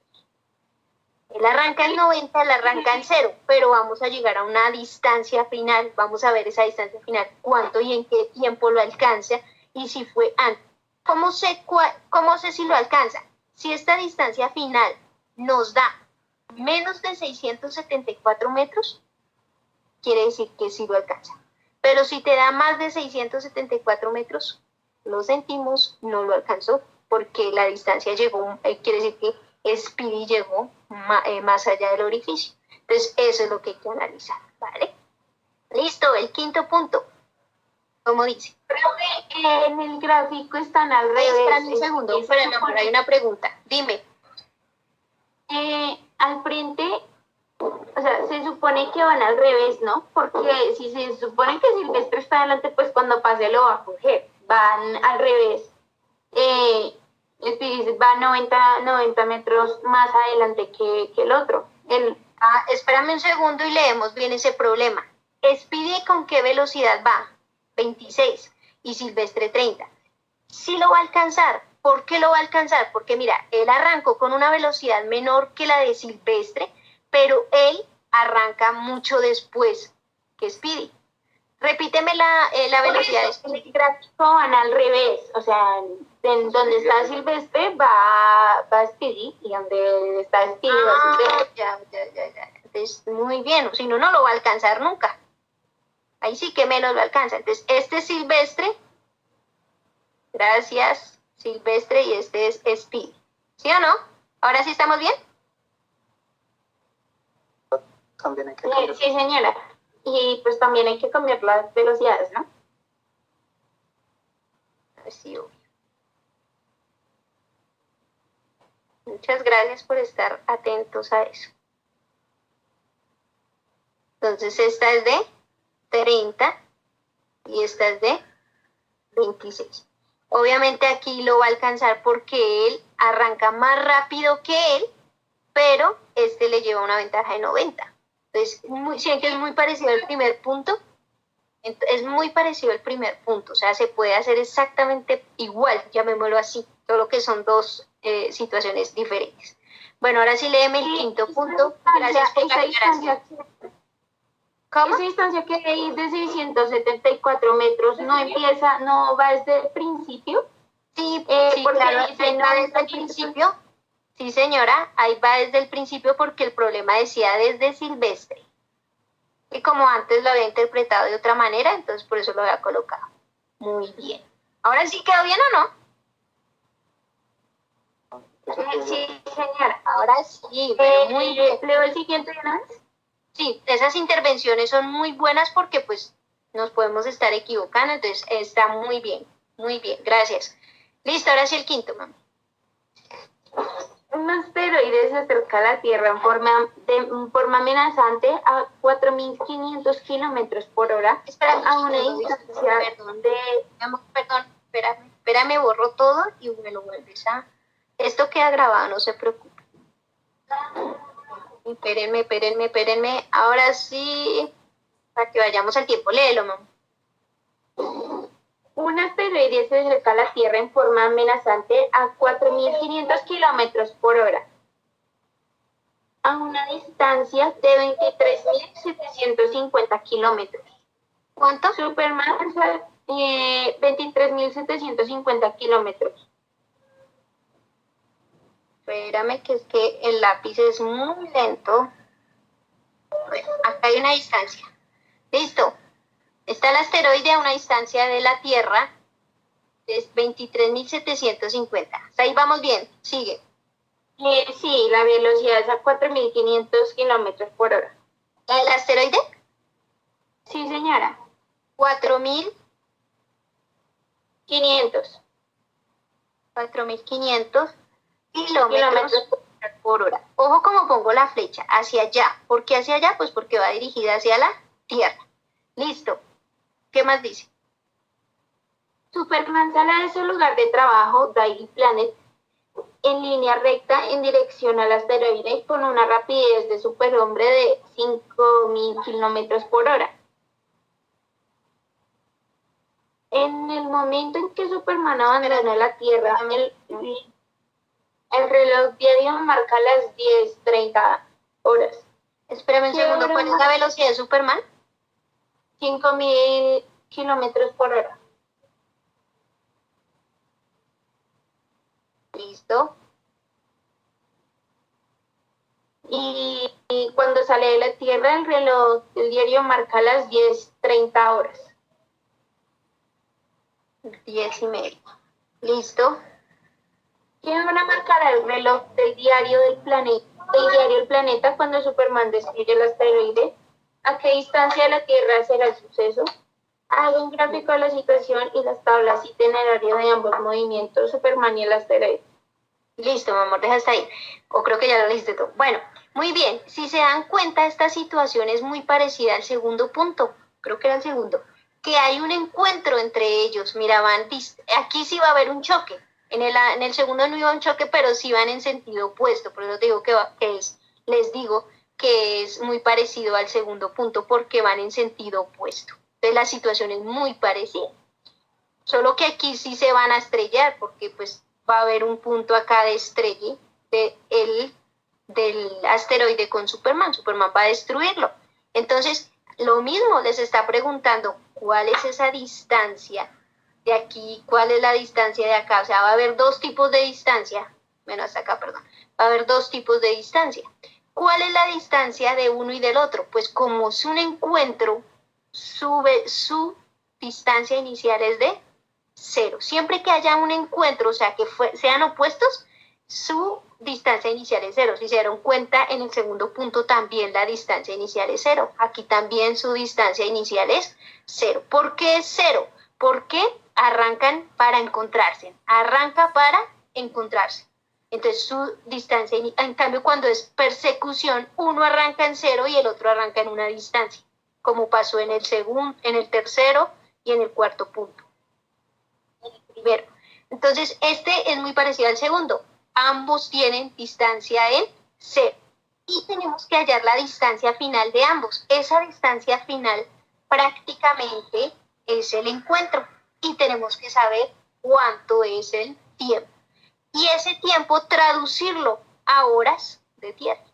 Él arranca en 90, él arranca en 0, pero vamos a llegar a una distancia final, vamos a ver esa distancia final, cuánto y en qué tiempo lo alcanza, y si fue antes. ¿Cómo sé si lo alcanza? Si esta distancia final nos da menos de 674 metros, quiere decir que sí lo alcanza. Pero si te da más de 674 metros, lo sentimos, no lo alcanzó, porque la distancia llegó, quiere decir que Speedy llegó más allá del orificio. Entonces, eso es lo que hay que analizar, ¿vale? Listo, el quinto punto. ¿Cómo dice? En el gráfico están al revés. Espérame un segundo, espérame, amor, hay una pregunta. Dime. Al frente, o sea, se supone que van al revés, ¿no? Porque si se supone que Silvestre está adelante, pues cuando pase lo va a coger. Van al revés. Va 90 metros más adelante que el otro. Espérame un segundo y leemos bien ese problema. Speedy, ¿con qué velocidad va? 26 y Silvestre 30. Sí lo va a alcanzar. ¿Por qué lo va a alcanzar? Porque mira, él arrancó con una velocidad menor que la de Silvestre, pero él arranca mucho después que Speedy. Repíteme la velocidad de Speedy. En el gráfico van al revés, o sea, en donde está Silvestre va Speedy y donde está Speedy va Silvestre. Ya. Entonces, muy bien, si no, no lo va a alcanzar nunca. Ahí sí que menos lo alcanza. Entonces, este es Silvestre. Gracias, Silvestre, y este es Speedy. ¿Sí o no? ¿Ahora sí estamos bien? También hay que Sí, señora. Y pues también hay que cambiar las velocidades, ¿no? Sí, obvio. Muchas gracias por estar atentos a eso. Entonces, esta es de 30 y esta es de 26. Obviamente aquí lo va a alcanzar porque él arranca más rápido que él, pero este le lleva una ventaja de 90. Entonces, sí, que es muy parecido al primer punto. Es muy parecido al primer punto. O sea, se puede hacer exactamente igual, llamémoslo así. Solo que son dos situaciones diferentes. Bueno, ahora sí léeme el quinto punto. Gracias por la aclaración. ¿Cómo? Esa distancia que hay de 674 metros no va desde el principio. Sí, porque claro, dice ahí va desde el 90 principio. Sí, señora, ahí va desde el principio porque el problema decía desde Silvestre. Y como antes lo había interpretado de otra manera, entonces por eso lo había colocado. Muy bien. ¿Ahora sí quedó bien o no? Sí, señora. Ahora sí, pero muy bien. ¿Leo el siguiente de una vez? Sí, esas intervenciones son muy buenas porque pues nos podemos estar equivocando, entonces está muy bien, gracias. Listo, ahora sí el quinto, mamá. Un asteroide se acerca a la Tierra en forma amenazante a 4.500 kilómetros por hora. Espera, a una distancia Perdón, espérame, borro todo y me lo vuelves a... Esto queda grabado, no se preocupe. Espérenme. Ahora sí, para que vayamos al tiempo. Léelo, mamá. Un asteroide se acerca a la Tierra en forma amenazante a 4.500 kilómetros por hora, a una distancia de 23.750 kilómetros. ¿Cuánto? Superman, 23.750 kilómetros. Espérame, que es que el lápiz es muy lento. Bueno, acá hay una distancia. Listo. Está el asteroide a una distancia de la Tierra de 23.750. Hasta ahí vamos bien. Sigue. Sí, la velocidad es a 4.500 kilómetros por hora. ¿La del asteroide? Sí, señora. 4.000. 500 4.500 kilómetros por hora. Ojo como pongo la flecha, hacia allá. ¿Por qué hacia allá? Pues porque va dirigida hacia la Tierra. Listo. ¿Qué más dice? Superman sale de su lugar de trabajo, Daily Planet, en línea recta en dirección al asteroide con una rapidez de superhombre de 5.000 kilómetros por hora. En el momento en que Superman abandona la Tierra, el reloj diario marca las 10:30 horas. Espérame un segundo. ¿Cuál es la velocidad de Superman? 5.000 kilómetros por hora. Listo. Y cuando sale de la Tierra, el reloj del diario marca las 10:30 horas. 10:30. Listo. ¿Qué van a marcar el reloj del diario del planeta? El planeta cuando Superman destruye el asteroide. ¿A qué distancia de la Tierra será el suceso? Hago un gráfico de la situación y las tablas itinerario de ambos movimientos, Superman y el asteroide. Listo, mi amor, deja hasta ahí. O creo que ya lo dijiste tú. Bueno, muy bien. Si se dan cuenta, esta situación es muy parecida al segundo punto. Creo que era el segundo. Que hay un encuentro entre ellos. Mira, aquí sí va a haber un choque. En el segundo no iba a un choque, pero sí van en sentido opuesto. Por eso digo les digo que es muy parecido al segundo punto porque van en sentido opuesto. Entonces la situación es muy parecida. Solo que aquí sí se van a estrellar porque pues va a haber un punto acá de estrella del asteroide con Superman. Superman va a destruirlo. Entonces, lo mismo les está preguntando cuál es esa distancia de aquí, cuál es la distancia de acá. O sea, va a haber dos tipos de distancia. Bueno, hasta acá, perdón. Va a haber dos tipos de distancia. ¿Cuál es la distancia de uno y del otro? Pues como es un encuentro, su distancia inicial es de 0. Siempre que haya un encuentro, o sea, que sean opuestos, su distancia inicial es 0. Si se dieron cuenta, en el segundo punto también la distancia inicial es 0. Aquí también su distancia inicial es 0. ¿Por qué es 0? Porque arrancan para encontrarse. Arranca para encontrarse. Entonces su distancia, en cambio cuando es persecución, uno arranca en 0 y el otro arranca en una distancia, como pasó en el tercero y en el cuarto punto. Primero. Entonces, este es muy parecido al segundo. Ambos tienen distancia en 0. Y tenemos que hallar la distancia final de ambos. Esa distancia final prácticamente es el encuentro. Y tenemos que saber cuánto es el tiempo. Y ese tiempo traducirlo a horas de Tierra.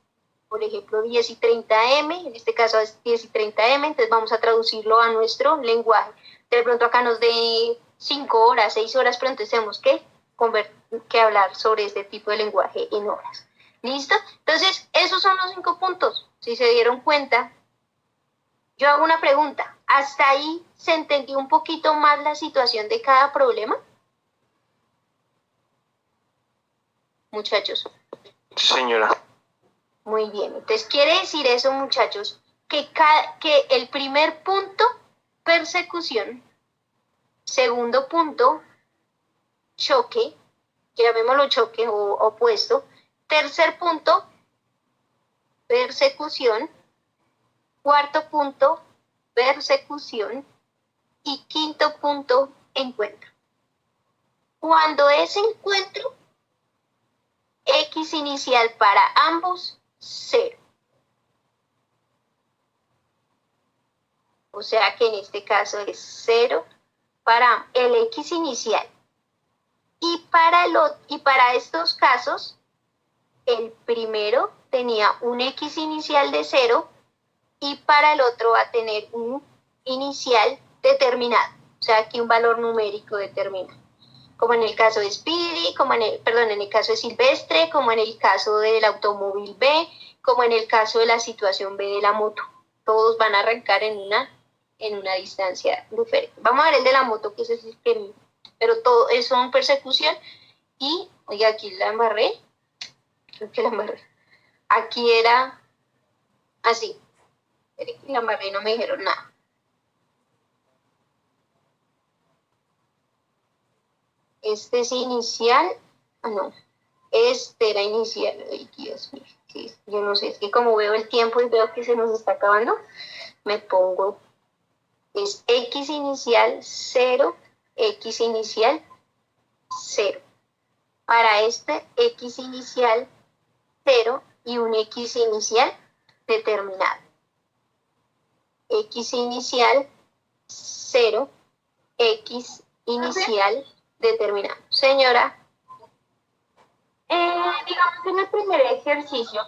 Por ejemplo, 10:30 AM, en este caso es 10:30 AM, entonces vamos a traducirlo a nuestro lenguaje. De pronto acá nos dé 5 horas, 6 horas, pero entonces tenemos que hablar sobre este tipo de lenguaje en horas. ¿Listo? Entonces, esos son los 5 puntos. Si se dieron cuenta, yo hago una pregunta. ¿Hasta ahí se entendió un poquito más la situación de cada problema? Muchachos. Señora. Muy bien. Entonces, quiere decir eso, muchachos, que el primer punto, persecución. Segundo punto, choque, llamémoslo choque o opuesto. Tercer punto, persecución. Cuarto punto, persecución. Y quinto punto, encuentro. Cuando ese encuentro, X inicial para ambos, 0. O sea que en este caso es 0 para el X inicial. Y para estos casos, el primero tenía un X inicial de 0 y para el otro va a tener un inicial determinado. O sea, aquí un valor numérico determinado. Como en el caso de Speedy, en el caso de Silvestre, como en el caso del automóvil B, como en el caso de la situación B de la moto. Todos van a arrancar en una distancia diferente. Vamos a ver el de la moto, que es el que... Pero todo eso en persecución. Y, oye, aquí la embarré. Creo que la embarré. Aquí era así. La embarré y no me dijeron nada. Este es inicial. Ah, no. Este era inicial. Ay, Dios mío. Sí, yo no sé. Es que como veo el tiempo y veo que se nos está acabando, me pongo. Es X inicial 0, X inicial 0. Para este X inicial 0 y un X inicial determinado. X inicial 0, X inicial determinado. Señora. Digamos en el primer ejercicio,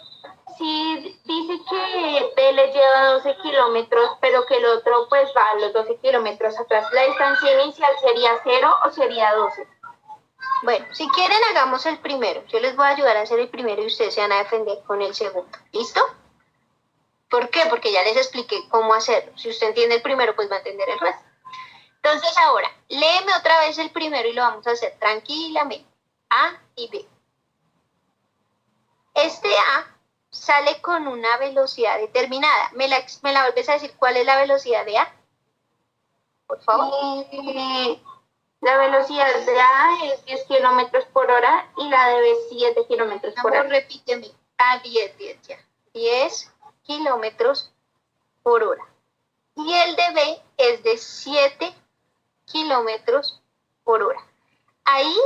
si dice que B le lleva 12 kilómetros, pero que el otro pues va a los 12 kilómetros atrás, ¿la distancia inicial sería 0 o sería 12? Bueno, si quieren hagamos el primero. Yo les voy a ayudar a hacer el primero y ustedes se van a defender con el segundo. ¿Listo? ¿Por qué? Porque ya les expliqué cómo hacerlo. Si usted entiende el primero, pues va a entender el resto. Entonces ahora, léeme otra vez el primero y lo vamos a hacer tranquilamente. A y B. Este A sale con una velocidad determinada. ¿Me la vuelves a decir cuál es la velocidad de A? Por favor. La velocidad de A es 10 kilómetros por hora y la de B 7 kilómetros por hora. Repíteme. A 10 ya. 10 kilómetros por hora. Y el de B es de 7 kilómetros por hora. Ahí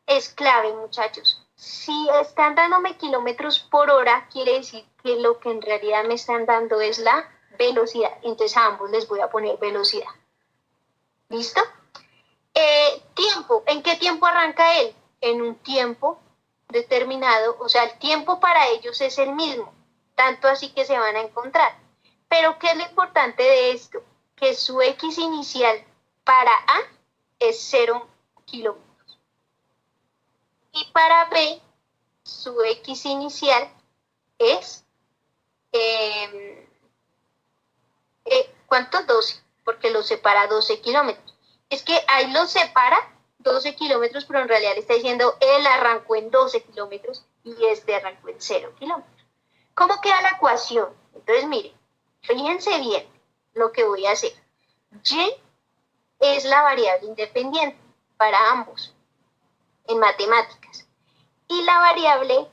es clave, muchachos. Si están dándome kilómetros por hora, quiere decir que lo que en realidad me están dando es la velocidad. Entonces a ambos les voy a poner velocidad. ¿Listo? Tiempo. ¿En qué tiempo arranca él? En un tiempo determinado. O sea, el tiempo para ellos es el mismo. Tanto así que se van a encontrar. Pero ¿qué es lo importante de esto? Que su X inicial para A es 0 kilómetros. Y para B, su X inicial es, ¿cuánto? 12, porque lo separa 12 kilómetros. Es que ahí lo separa 12 kilómetros, pero en realidad le está diciendo, él arrancó en 12 kilómetros y este arrancó en 0 kilómetros. ¿Cómo queda la ecuación? Entonces, miren, fíjense bien lo que voy a hacer. Y es la variable independiente para ambos en matemáticas. Y la variable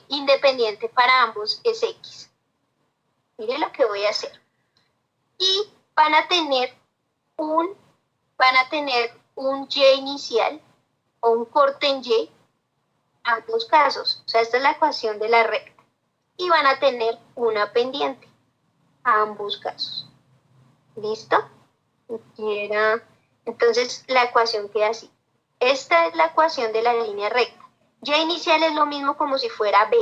independiente para ambos es X. Miren lo que voy a hacer. Y van a tener un Y inicial o un corte en Y, ambos casos. O sea, esta es la ecuación de la recta. Y van a tener una pendiente, a ambos casos. ¿Listo? Entonces la ecuación queda así. Esta es la ecuación de la línea recta. Y inicial es lo mismo como si fuera B.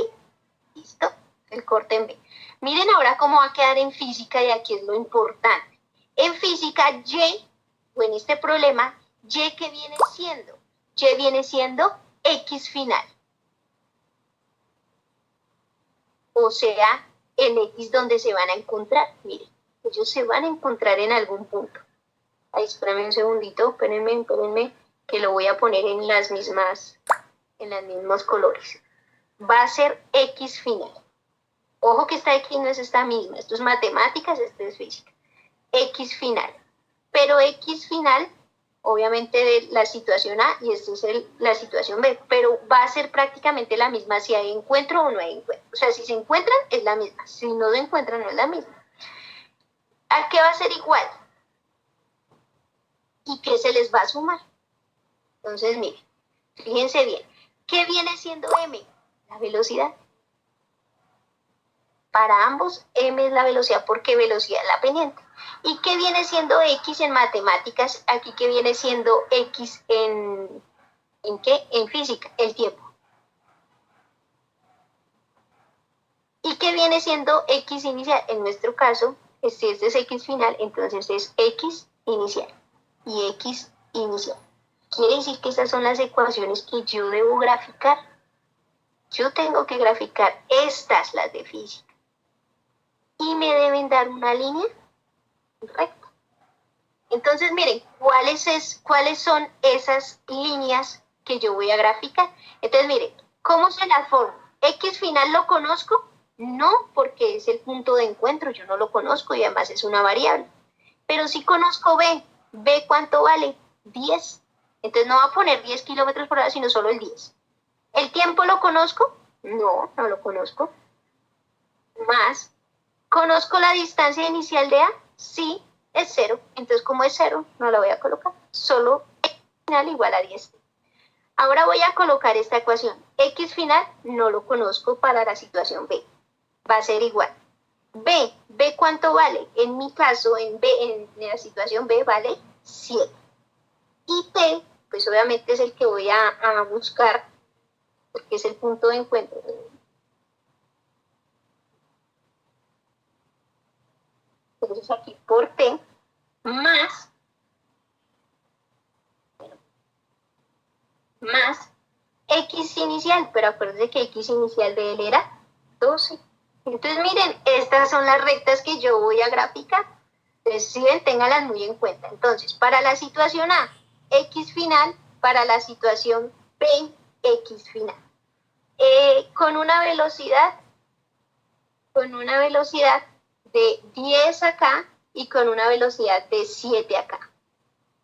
¿Listo? El corte en B. Miren ahora cómo va a quedar en física y aquí es lo importante. En física, Y, o en este problema, ¿qué viene siendo? Y viene siendo X final. O sea, el X donde se van a encontrar. Miren, ellos se van a encontrar en algún punto. Ay, espérenme un segundito, espérenme, que lo voy a poner en los mismos colores. Va a ser X final. Ojo que esta X no es esta misma, esto es matemáticas, esto es física. X final. Pero X final, obviamente de la situación A y esto es la situación B, pero va a ser prácticamente la misma si hay encuentro o no hay encuentro. O sea, si se encuentran es la misma, si no se encuentran no es la misma. ¿A qué va a ser igual? ¿Y qué se les va a sumar? Entonces, miren, fíjense bien. ¿Qué viene siendo M? La velocidad. Para ambos, m es la velocidad porque velocidad es la pendiente. ¿Y qué viene siendo x en matemáticas? Aquí, ¿qué viene siendo x en qué? En física, el tiempo. ¿Y qué viene siendo x inicial? En nuestro caso, si este es x final, entonces es x inicial y x inicial. Quiere decir que estas son las ecuaciones que yo debo graficar. Yo tengo que graficar estas, las de física. Y me deben dar una línea recta. Entonces, miren, ¿cuáles son esas líneas que yo voy a graficar? Entonces, miren, ¿cómo se las formo? ¿X final lo conozco? No, porque es el punto de encuentro, yo no lo conozco y además es una variable. Pero sí conozco B. ¿B cuánto vale? 10. Entonces no va a poner 10 kilómetros por hora, sino solo el 10. ¿El tiempo lo conozco? No, no lo conozco. Más. ¿Conozco la distancia inicial de A? Sí, es 0. Entonces, como es 0, no la voy a colocar. Solo X final igual a 10. Ahora voy a colocar esta ecuación. X final no lo conozco para la situación B. Va a ser igual. B ¿cuánto vale? En mi caso, en la situación B vale 7. Y T, pues obviamente es el que voy a buscar, porque es el punto de encuentro. Entonces aquí por T más X inicial, pero acuérdense que X inicial de él era 12. Entonces miren, estas son las rectas que yo voy a graficar. Entonces, si ven, ténganlas muy en cuenta. Entonces, para la situación A, X final, para la situación B, X final. Con una velocidad de 10 acá y con una velocidad de 7 acá.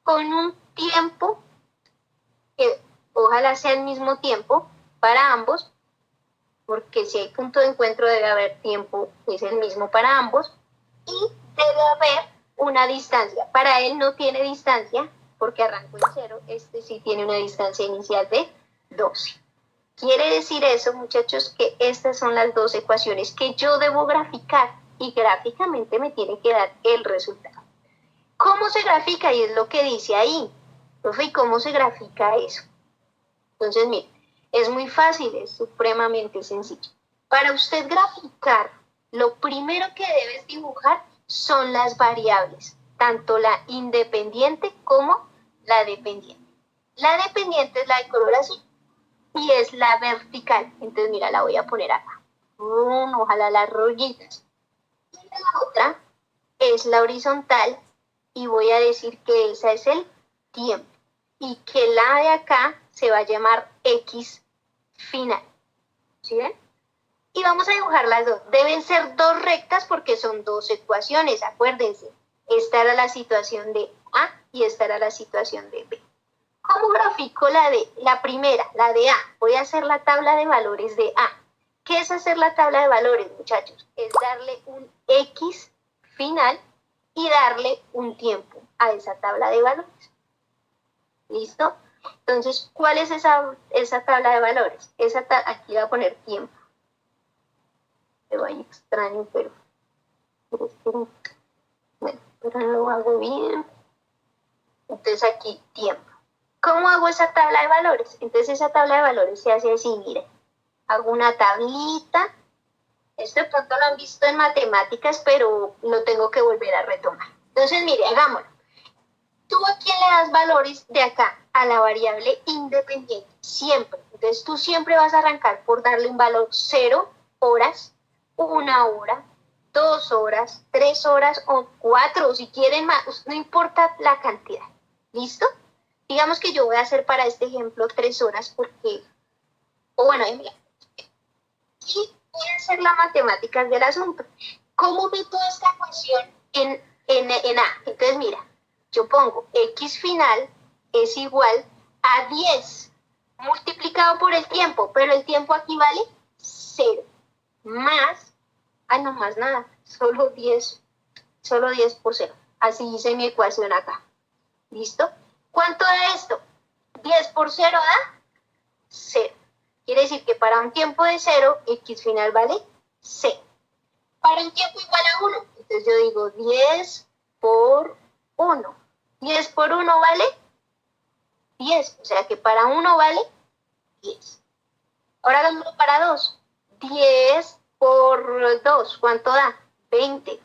Con un tiempo que ojalá sea el mismo tiempo para ambos, porque si hay punto de encuentro debe haber tiempo que es el mismo para ambos, y debe haber una distancia. Para él no tiene distancia porque arrancó en 0, este sí tiene una distancia inicial de 12. Quiere decir eso, muchachos, que estas son las dos ecuaciones que yo debo graficar y gráficamente me tiene que dar el resultado. ¿Cómo se grafica? Y es lo que dice ahí. Profe, ¿y cómo se grafica eso? Entonces, miren, es muy fácil, es supremamente sencillo. Para usted graficar, lo primero que debes dibujar son las variables, tanto la independiente como la dependiente. La dependiente es la de color azul y es la vertical. Entonces, mira, la voy a poner acá. Ojalá las rollitas. Y la otra es la horizontal y voy a decir que esa es el tiempo. Y que la de acá se va a llamar X final. ¿Sí ven? Y vamos a dibujar las dos. Deben ser dos rectas porque son dos ecuaciones, acuérdense. Esta era la situación de A y esta era la situación de B. ¿Cómo grafico la primera, la de A? Voy a hacer la tabla de valores de A. ¿Qué es hacer la tabla de valores, muchachos? Es darle un X final y darle un tiempo a esa tabla de valores. ¿Listo? Entonces, ¿cuál es esa tabla de valores? Aquí voy a poner tiempo. Me vaya extraño, pero bueno, pero lo hago bien. Entonces aquí tiempo. ¿Cómo hago esa tabla de valores? Entonces esa tabla de valores se hace así, miren. Hago una tablita. Esto de pronto lo han visto en matemáticas, pero lo tengo que volver a retomar. Entonces, mire, hagámoslo. ¿Tú a quién le das valores de acá? A la variable independiente, siempre. Entonces tú siempre vas a arrancar por darle un valor 0 horas, 1 hora, 2 horas, 3 horas o 4, o si quieren más, no importa la cantidad. ¿Listo? Digamos que yo voy a hacer para este ejemplo 3 horas porque, o bueno, mira, y voy a hacer las matemáticas del asunto. ¿Cómo meto esta ecuación en A? Entonces, mira, yo pongo X final es igual a 10 multiplicado por el tiempo, pero el tiempo aquí vale 0, más, no más nada, solo 10 por 0. Así hice mi ecuación acá. ¿Listo? ¿Cuánto da esto? 10 por 0 da 0. Quiere decir que para un tiempo de 0, X final vale 0. para un tiempo igual a 1. Entonces yo digo 10 por 1. 10 por 1 vale 10. O sea que para 1 vale 10. Ahora hagámoslo para 2. 10 por 2, ¿cuánto da? 20.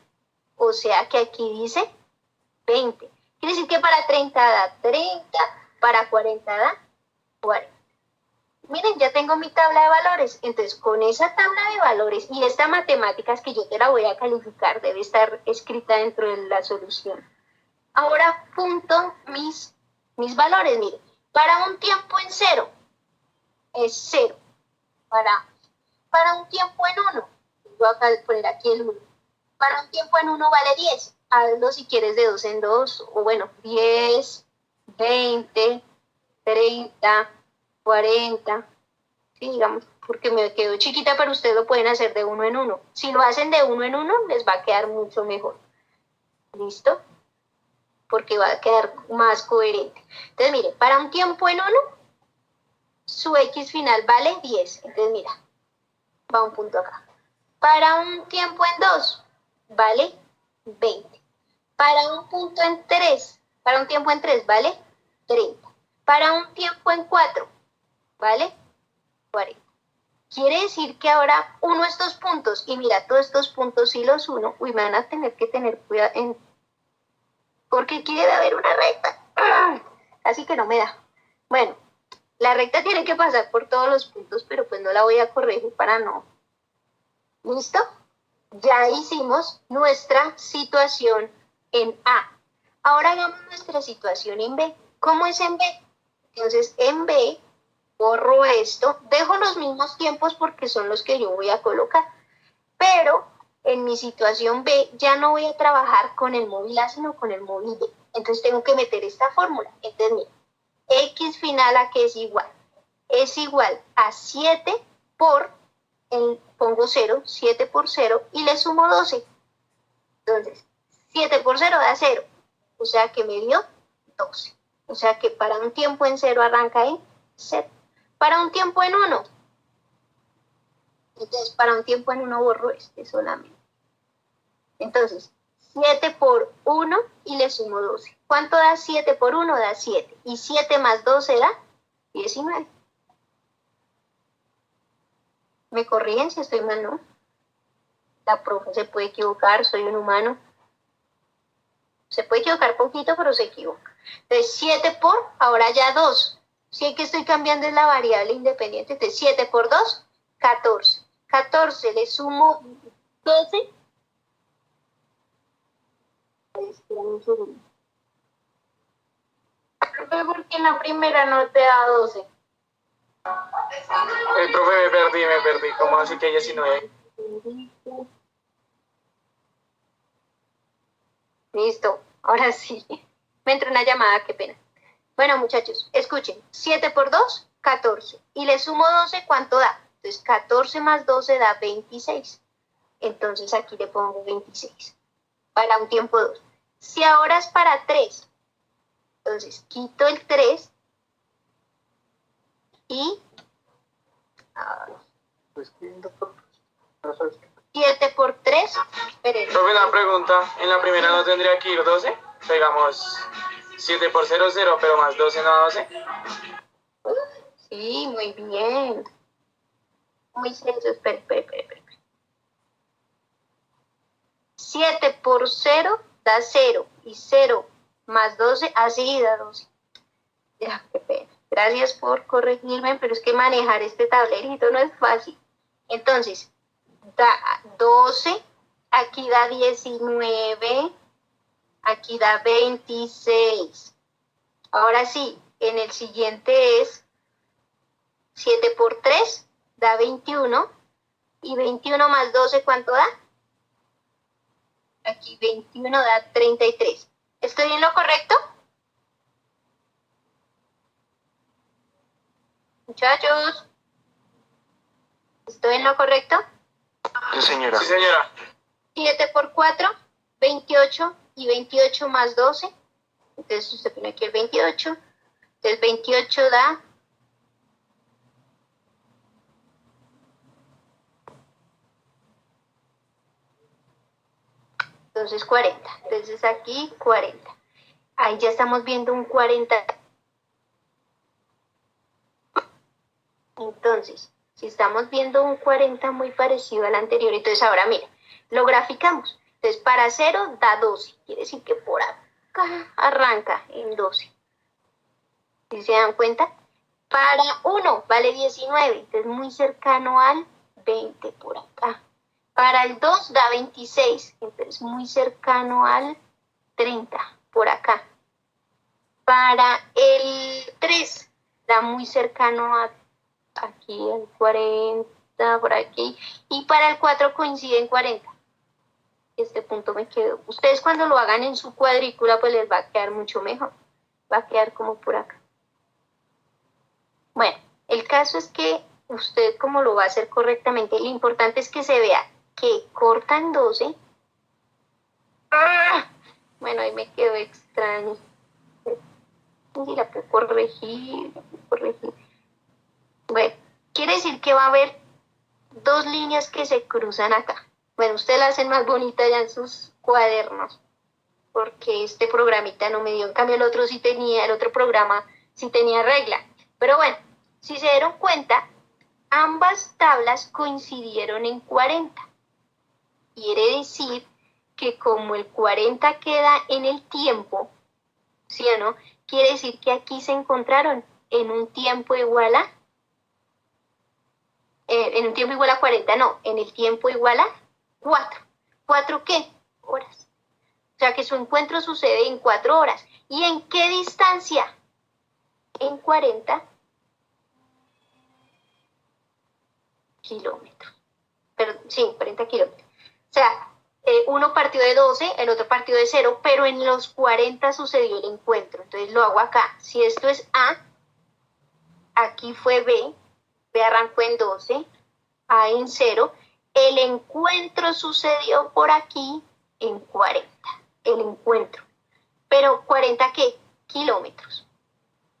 O sea que aquí dice 20. Quiere decir que para 30 da 30, para 40 da 40. Miren, ya tengo mi tabla de valores. Entonces, con esa tabla de valores y esta matemáticas que yo te la voy a calificar, debe estar escrita dentro de la solución. Ahora punto mis valores. Miren, para un tiempo en 0 es 0. Para un tiempo en 1, voy a poner aquí el 1. Para un tiempo en 1 vale 10. Hazlo si quieres de 2 en 2, o bueno, 10, 20, 30, 40, sí, digamos, porque me quedo chiquita, pero ustedes lo pueden hacer de 1 en 1. Si lo hacen de 1 en 1, les va a quedar mucho mejor. ¿Listo? Porque va a quedar más coherente. Entonces, mire, para un tiempo en 1, su X final vale 10. Entonces, mira, va un punto acá. Para un tiempo en 2, vale 20. Para un punto en 3, para un tiempo en 3, vale 30. Para un tiempo en 4, vale 40. Quiere decir que ahora uno estos puntos, y mira, todos estos puntos si los uno, me van a tener que tener cuidado porque aquí debe haber una recta. Así que no me da. Bueno, la recta tiene que pasar por todos los puntos, pero pues no la voy a corregir para no. ¿Listo? Ya hicimos nuestra situación en A. Ahora hagamos nuestra situación en B. ¿Cómo es en B? Entonces, en B, borro esto. Dejo los mismos tiempos porque son los que yo voy a colocar. Pero en mi situación B ya no voy a trabajar con el móvil A, sino con el móvil B. Entonces, tengo que meter esta fórmula. Entonces, mira, X final a qué es igual. Es igual a 7 por, pongo 0, 7 por 0 y le sumo 12. Entonces, 7 por 0 da 0. O sea que me dio 12. O sea que para un tiempo en 0 arranca en 0. Para un tiempo en 1. Entonces, para un tiempo en 1 borro este solamente. Entonces, 7 por 1 y le sumo 12. ¿Cuánto da 7 por 1? Da 7. Y 7 más 12 da 19. ¿Me corrigen si estoy mal, no? La profe se puede equivocar, soy un humano. Se puede equivocar poquito, pero se equivoca. Entonces, 7 por, ahora ya 2. Si que estoy cambiando es la variable independiente. Entonces, 7 por 2, 14. 14 le sumo 12. Espera un segundo. ¿Por qué en la primera no te da 12? El profe me perdí. ¿Cómo así que hay 19? Listo, ahora sí. Me entró una llamada, qué pena. Bueno, muchachos, escuchen. 7 por 2, 14. Y le sumo 12, ¿cuánto da? Entonces, 14 más 12 da 26. Entonces, aquí le pongo 26. Para un tiempo 2. Si ahora es para 3, entonces quito el 3 y... Pues, doctor, no sabes qué. 7 por 3, esperen. Profe, una pregunta. ¿En la primera no tendría que ir 12? Digamos, 7 por 0, 0, pero más 12 no da 12. Sí, muy bien. Muy sencillo, espera. 7 por 0 da 0. Y 0 más 12, así da 12. Ya, qué pena. Gracias por corregirme, pero es que manejar este tablerito no es fácil. Entonces, da 12, aquí da 19, aquí da 26. Ahora sí, en el siguiente es 7 por 3, da 21. Y 21 más 12, ¿cuánto da? Aquí 21 da 33. ¿Estoy en lo correcto? Muchachos, ¿estoy en lo correcto? Sí, señora. Sí, señora. 7 por 4, 28. Y 28 más 12. Entonces usted pone aquí el 28. Entonces 28 da... entonces 40. Entonces aquí 40. Ahí ya estamos viendo un 40. Entonces, si estamos viendo un 40 muy parecido al anterior, entonces ahora mira, lo graficamos. Entonces para 0 da 12, quiere decir que por acá arranca en 12. ¿Sí se dan cuenta? Para 1 vale 19, entonces muy cercano al 20 por acá. Para el 2 da 26, entonces muy cercano al 30 por acá. Para el 3 da muy cercano a aquí al 40, por aquí. Y para el 4 coincide en 40. Este punto me quedó. Ustedes cuando lo hagan en su cuadrícula, pues les va a quedar mucho mejor. Va a quedar como por acá. Bueno, el caso es que usted como lo va a hacer correctamente, lo importante es que se vea que cortan 12. ¡Ah! Bueno, ahí me quedó extraño. Y la puedo corregir, Bueno, quiere decir que va a haber dos líneas que se cruzan acá. Bueno, ustedes la hacen más bonita ya en sus cuadernos, porque este programita no me dio. En cambio, el otro sí tenía, el otro programa sí tenía regla. Pero bueno, si se dieron cuenta, ambas tablas coincidieron en 40. Quiere decir que como el 40 queda en el tiempo, ¿sí o no? Quiere decir que aquí se encontraron en un tiempo igual a... en un tiempo igual a 40, no, en el tiempo igual a 4. ¿4 qué? Horas. O sea que su encuentro sucede en 4 horas. ¿Y en qué distancia? En 40 kilómetros. Pero, sí, 40 kilómetros. O sea, uno partió de 12, el otro partió de 0, pero en los 40 sucedió el encuentro. Entonces lo hago acá. Si esto es A, aquí fue B arrancó en 12, A en 0, el encuentro sucedió por aquí en 40, el encuentro. Pero 40 ¿qué? Kilómetros.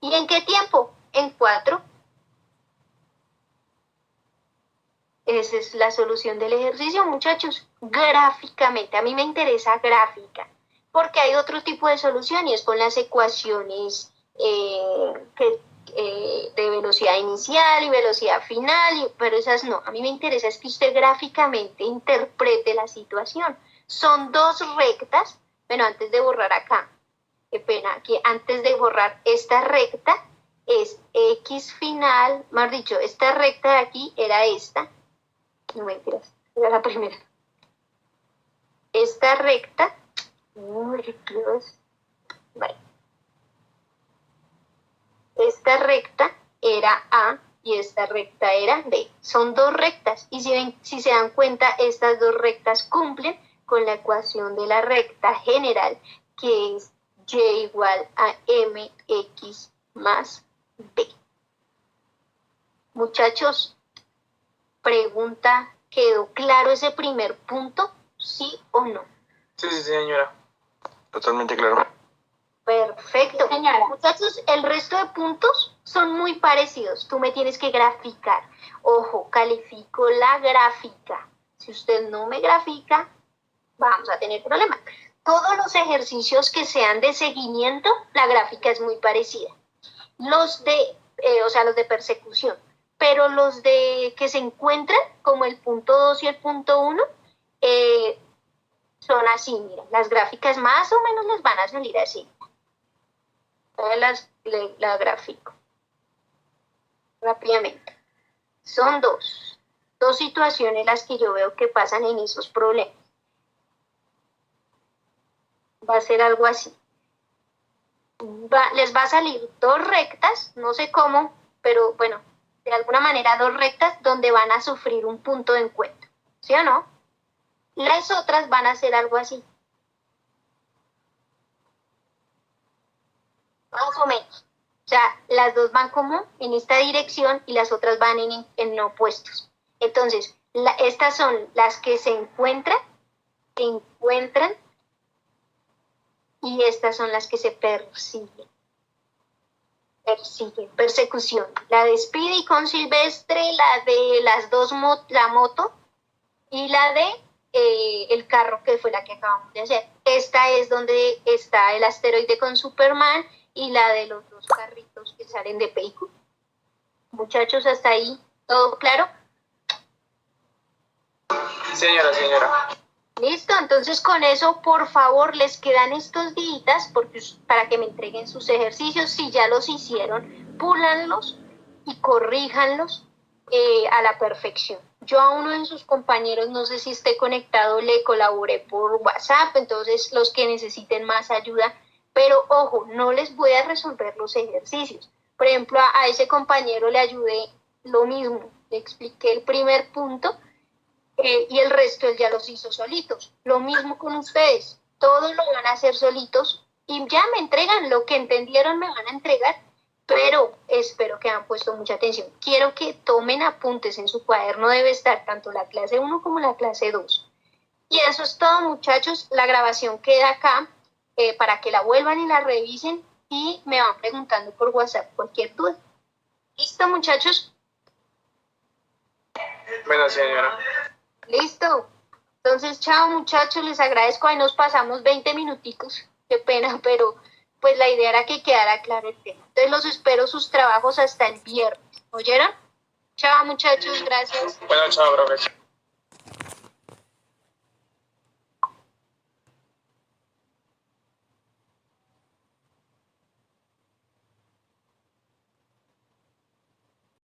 ¿Y en qué tiempo? En 4. Esa es la solución del ejercicio, muchachos, gráficamente. A mí me interesa gráfica, porque hay otro tipo de solución y es con las ecuaciones de velocidad inicial y velocidad final, pero esas no. A mí me interesa es que usted gráficamente interprete la situación. Son dos rectas, bueno, antes de borrar acá, qué pena, aquí antes de borrar esta recta es X final, más dicho, esta recta de aquí era esta, no mentiras, era la primera. Esta recta, Dios, vale. Esta recta era A y esta recta era B. Son dos rectas y si se dan cuenta, estas dos rectas cumplen con la ecuación de la recta general, que es Y igual a MX más B. Muchachos, pregunta, ¿quedó claro ese primer punto? ¿Sí o no? Sí, señora. Totalmente claro. Perfecto. Sí, señora. Muchachos, el resto de puntos son muy parecidos. Tú me tienes que graficar. Ojo, califico la gráfica. Si usted no me grafica, vamos a tener problemas. Todos los ejercicios que sean de seguimiento, la gráfica es muy parecida. Los de, los de persecución. Pero los de que se encuentran, como el punto 2 y el punto 1, son así, mira. Las gráficas más o menos les van a salir así. La gráfico rápidamente. Son dos situaciones las que yo veo que pasan en esos problemas. Va a ser algo así. Les va a salir dos rectas, no sé cómo, pero bueno, de alguna manera dos rectas donde van a sufrir un punto de encuentro, ¿sí o no? Las otras van a ser algo así. Más o menos. O sea, las dos van como en esta dirección y las otras van en opuestos. Entonces, estas son las que se encuentran, y estas son las que se persiguen. Persecución. La de Speedy y con Silvestre, la de las dos, la moto, y la de el carro que fue la que acabamos de hacer. Esta es donde está el asteroide con Superman y la de los dos carritos que salen de película. Muchachos, hasta ahí, ¿todo claro? Señora. Listo, entonces con eso, por favor, les quedan estos días para que me entreguen sus ejercicios. Si ya los hicieron, púlanlos y corríjanlos a la perfección. Yo a uno de sus compañeros, no sé si esté conectado, le colaboré por WhatsApp, entonces los que necesiten más ayuda, pero ojo, no les voy a resolver los ejercicios. Por ejemplo, a ese compañero le ayudé lo mismo, le expliqué el primer punto y el resto él ya los hizo solitos. Lo mismo con ustedes, todos lo van a hacer solitos y ya me entregan lo que entendieron, me van a entregar, pero espero que hayan puesto mucha atención. Quiero que tomen apuntes en su cuaderno, debe estar tanto la clase 1 como la clase 2. Y eso es todo, muchachos, la grabación queda acá para que la vuelvan y la revisen y me van preguntando por WhatsApp cualquier duda. ¿Listo, muchachos? Bueno, señora. Listo. Entonces, chao, muchachos, les agradezco. Ahí nos pasamos 20 minuticos. Qué pena, pero pues la idea era que quedara claro el tema. Entonces, los espero sus trabajos hasta el viernes. ¿Oyeron? Chao, muchachos, gracias. Bueno, chao, profe.